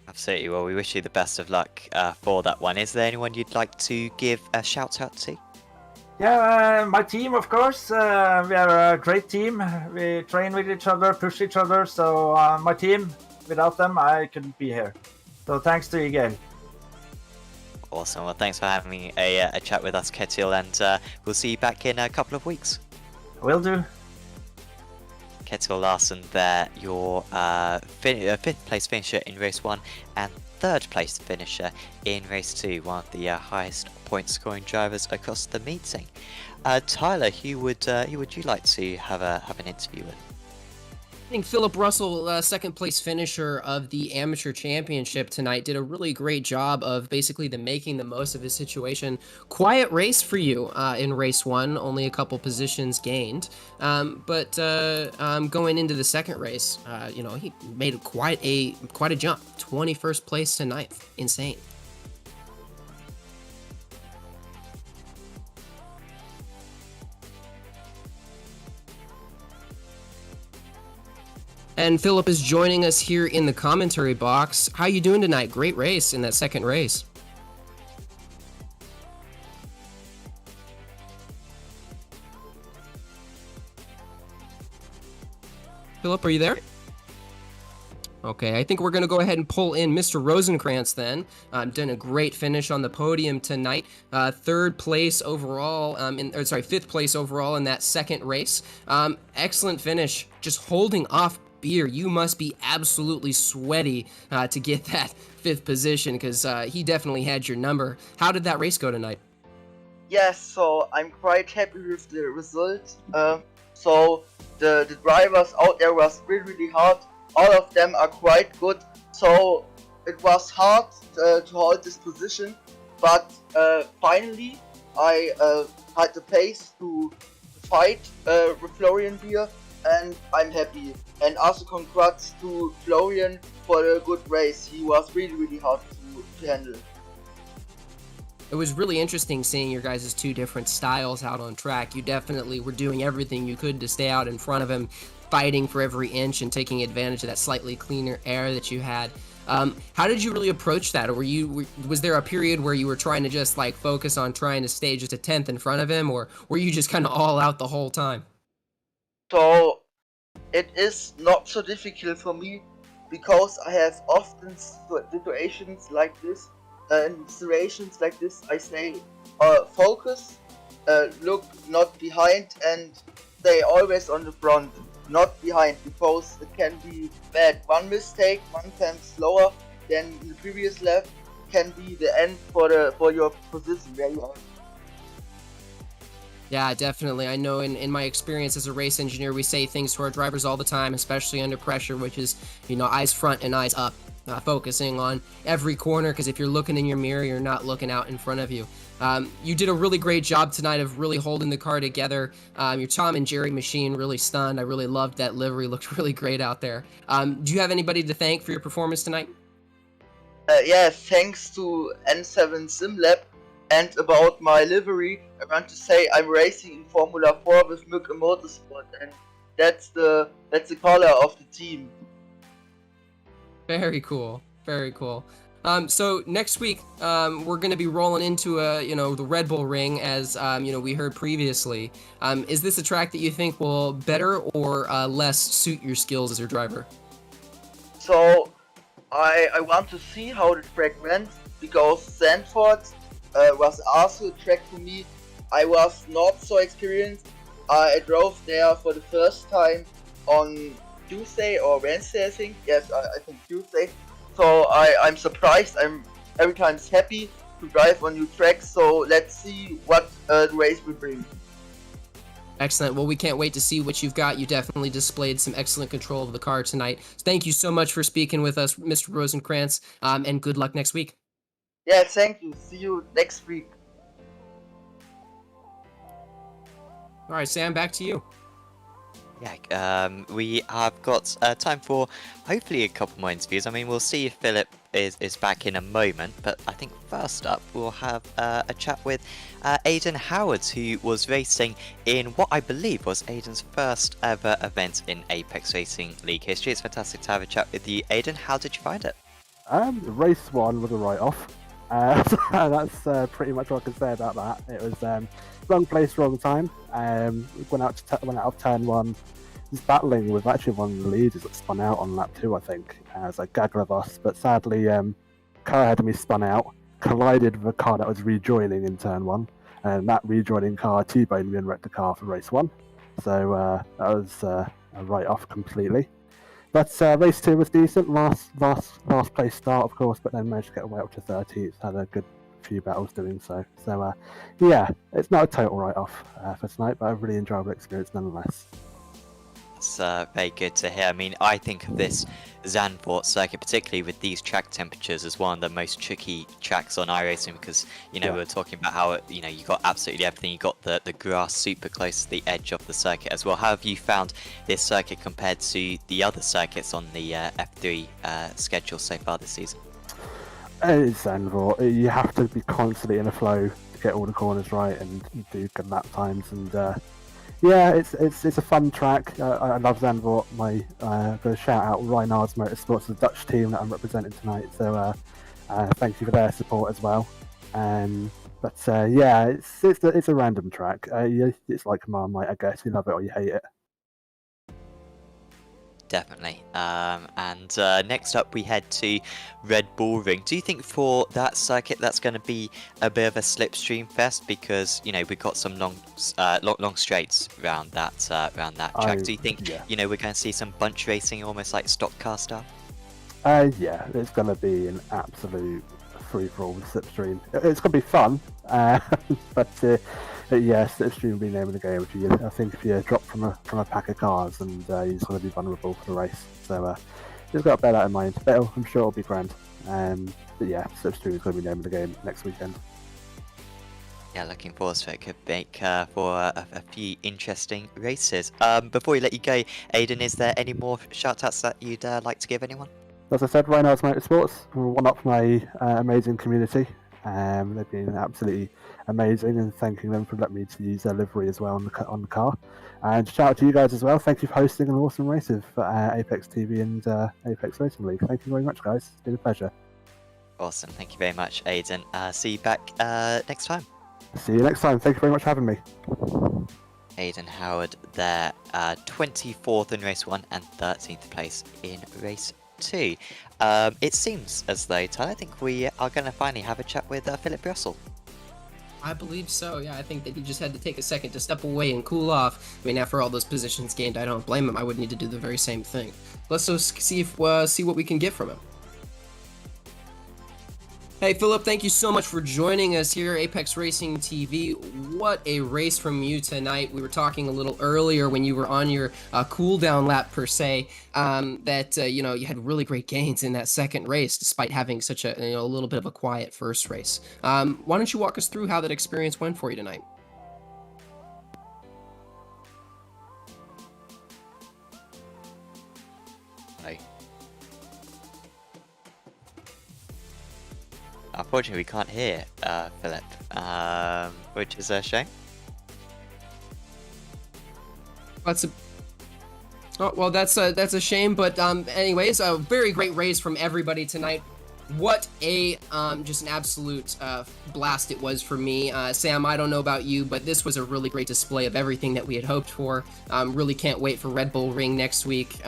Absolutely. Well, we wish you the best of luck for that one. Is there anyone you'd like to give a shout out to?
Yeah, my team, of course. We are a great team. We train with each other, push each other. So my team, without them, I couldn't be here. So thanks to you again.
Awesome. Well, thanks for having a chat with us, Ketil, and we'll see you back in a couple of weeks.
Will do.
Ketil Larsen there, your 5th place finisher in race 1 and 3rd place finisher in race 2, one of the highest point scoring drivers across the meeting. Tyler, who would you like to have an interview with?
I think Philip Russell, second place finisher of the amateur championship tonight, did a really great job of basically making the most of his situation. Quiet race for you in race 1, only a couple positions gained. But going into the second race, he made quite a jump. 21st place to 9th. Insane. And Philip is joining us here in the commentary box. How you doing tonight? Great race in that second race. Philip, are you there? Okay, I think we're going to go ahead and pull in Mr. Rosenkrantz then. Done a great finish on the podium tonight. 3rd place overall, 5th place overall in that second race. Excellent finish, just holding off Beer. You must be absolutely sweaty to get that 5th position, because he definitely had your number. How did that race go tonight?
Yes, so I'm quite happy with the result. So the drivers out there was really hard. All of them are quite good. So it was hard to hold this position, but finally I had the pace to fight with Florian Beer, and I'm happy. And also congrats to Florian for a good race. He was really hard to handle.
It was really interesting seeing your guys' 2 different styles out on track. You definitely were doing everything you could to stay out in front of him, fighting for every inch and taking advantage of that slightly cleaner air that you had. How did you really approach that? Or was there a period where you were trying to just focus on trying to stay just a 10th in front of him, or were you just kind of all out the whole time?
So it is not so difficult for me, because I have often situations like this. In situations like this, I stay focused look not behind and stay always on the front, not behind, because it can be bad. One mistake, 1 time slower than the previous lap, can be the end for your position where you are.
Yeah, definitely. I know in my experience as a race engineer, we say things to our drivers all the time, especially under pressure, which is, eyes front and eyes up, focusing on every corner, because if you're looking in your mirror, you're not looking out in front of you. You did a really great job tonight of really holding the car together. Your Tom and Jerry machine really stunned. I really loved that livery. Looked really great out there. Do you have anybody to thank for your performance tonight?
Yeah, thanks to N7 SimLab. And about my livery, I want to say I'm racing in Formula 4 with Mück Motorsport, and that's the color of the team.
Very cool. Very cool. So next week, we're going to be rolling into the Red Bull Ring, as we heard previously. Is this a track that you think will better or less suit your skills as your driver?
So I want to see how the track went, because Zandvoort was also a track for me. I was not so experienced. I drove there for the first time on Tuesday or Wednesday, I think. Yes, I think Tuesday. So I'm surprised. I'm every time happy to drive on new tracks. So let's see what the race will bring.
Excellent. Well, we can't wait to see what you've got. You definitely displayed some excellent control of the car tonight. Thank you so much for speaking with us, Mr. Rosenkrantz, and good luck next week.
Yeah, thank you. See you next week.
All right, Sam, back to you.
Yeah, we have got time for hopefully a couple more interviews. I mean, we'll see if Philip is back in a moment, but I think first up we'll have a chat with Aidan Howard, who was racing in what I believe was Aidan's first ever event in Apex Racing League history. It's fantastic to have a chat with you, Aidan. How did you find it?
Race 1 was a write-off. That's pretty much what I can say about that. It was wrong place, wrong time. Went out of turn 1. Was battling with actually one of the leaders that spun out on lap 2, I think. As a gaggle of us, but sadly, car ahead of me spun out, collided with a car that was rejoining in turn 1, and that rejoining car T-boned me and wrecked the car for race 1. So that was a write-off completely. But race 2 was decent. Last place start, of course, but then managed to get away up to 13th. Had a good few battles doing so. So yeah, it's not a total write-off for tonight, but a really enjoyable experience nonetheless.
It's very good to hear. I mean, I think of this Zandvoort circuit, particularly with these track temperatures, as one of the most tricky tracks on iRacing, because we were talking about how you got absolutely everything. You got the grass super close to the edge of the circuit as well. How have you found this circuit compared to the other circuits on the F3 schedule so far this season?
It's Zandvoort. You have to be constantly in a flow to get all the corners right and do good lap times, and yeah, it's a fun track. I love Zandvoort. My got to shout out Reinhard's Motorsports, the Dutch team that I'm representing tonight. So thank you for their support as well. But yeah, it's a random track. It's like Marmite, I guess. You love it or you hate it.
Definitely. And next up we head to Red Bull Ring. Do you think for that circuit that's going to be a bit of a slipstream fest, because we've got some long straights around that track? Do you think we're going to see some bunch racing, almost like stock car style?
Yeah, it's going to be an absolute free-for-all with slipstream. It's going to be fun, but yeah, slipstream will be the name of the game. I think if you drop from a pack of cars, and you're just going to be vulnerable for the race. So just got to bear that in mind. But I'm sure it'll be grand. But yeah, slipstream is going to be the name of the game next weekend.
Yeah, looking forward to it. Could make for a few interesting races. Before we let you go, Aidan, is there any more shout-outs that you'd like to give anyone?
As I said, Reinhard's Motorsports, one up my amazing community. They've been absolutely amazing, and thanking them for letting me to use their livery as well on the car. And shout out to you guys as well. Thank you for hosting an awesome race for Apex TV and Apex Racing League. Thank you very much, guys. It's been a pleasure.
Awesome. Thank you very much, Aidan. See you back next time.
See you next time. Thank you very much for having me.
Aidan Howard there, 24th in race 1 and 13th place in race 2. It seems as though, Tyler, I think we are going to finally have a chat with Philip Russell.
I believe so. Yeah, I think that he just had to take a second to step away and cool off. I mean, after all those positions gained, I don't blame him. I would need to do the very same thing. Let's see what we can get from him. Hey, Philip, thank you so much for joining us here, Apex Racing TV. What a race from you tonight. We were talking a little earlier when you were on your cool-down lap, per se, that, you had really great gains in that second race, despite having such a little bit of a quiet first race. Why don't you walk us through how that experience went for you tonight?
Unfortunately, we can't hear Philip, which is a shame.
That's a shame. But anyways, a very great race from everybody tonight. What a just an absolute blast it was for me. Sam, I don't know about you, but this was a really great display of everything that we had hoped for. Really can't wait for Red Bull Ring next week.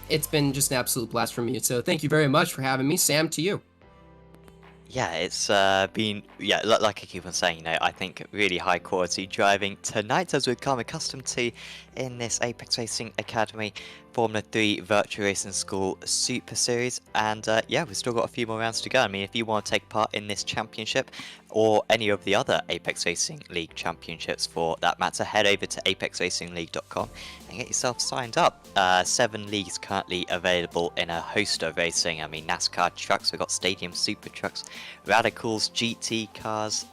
It's been just an absolute blast from you. So thank you very much for having me. Sam, to you.
Yeah, it's been, like I keep on saying, I think really high quality driving tonight, as we've become accustomed to in this Apex Racing Academy Formula 3 Virtual Racing School Super Series. And we've still got a few more rounds to go. I mean, if you want to take part in this championship or any of the other Apex Racing League championships for that matter, head over to apexracingleague.com and get yourself signed up. 7 leagues currently available in a host of racing. I mean, NASCAR trucks, we've got stadium super trucks, radicals, GT cars,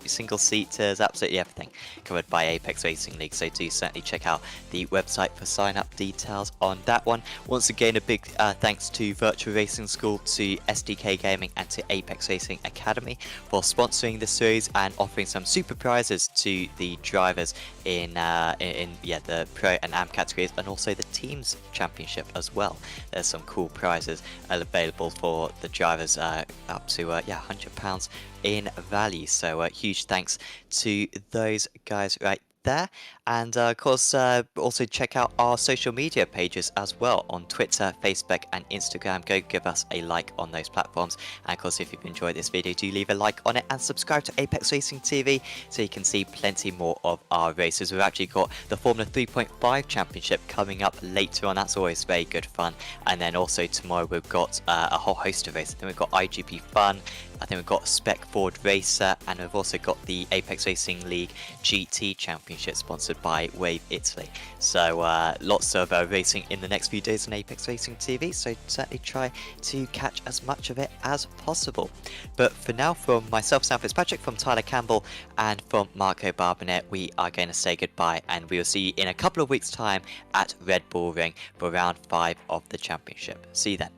single seaters, absolutely everything covered by Apex Racing League. So do certainly check out the website for sign up details on that one. Once again, a big thanks to Virtual Racing School, to SDK Gaming and to Apex Racing Academy for sponsoring the series and offering some super prizes to the drivers in the Pro and Am categories, and also the Teams Championship as well. There's some cool prizes available for the drivers, up to £100 in value. So huge thanks to those guys right there. And of course, also check out our social media pages as well on Twitter, Facebook and Instagram. Go give us a like on those platforms. And of course, if you've enjoyed this video, do leave a like on it and subscribe to Apex Racing TV so you can see plenty more of our races. We've actually got the Formula 3.5 Championship coming up later on. That's always very good fun. And then also tomorrow we've got a whole host of races. Then we've got IGP Fun, I think we've got Spec Ford Racer, and we've also got the Apex Racing League GT Championship sponsored by Wave Italy. So lots of racing in the next few days on Apex Racing TV, so certainly try to catch as much of it as possible. But for now, from myself, Sam Fitzpatrick, from Tyler Campbell and from Marco Barbonet, we are going to say goodbye, and we will see you in a couple of weeks time at Red Bull Ring for round 5 of the championship. See you then.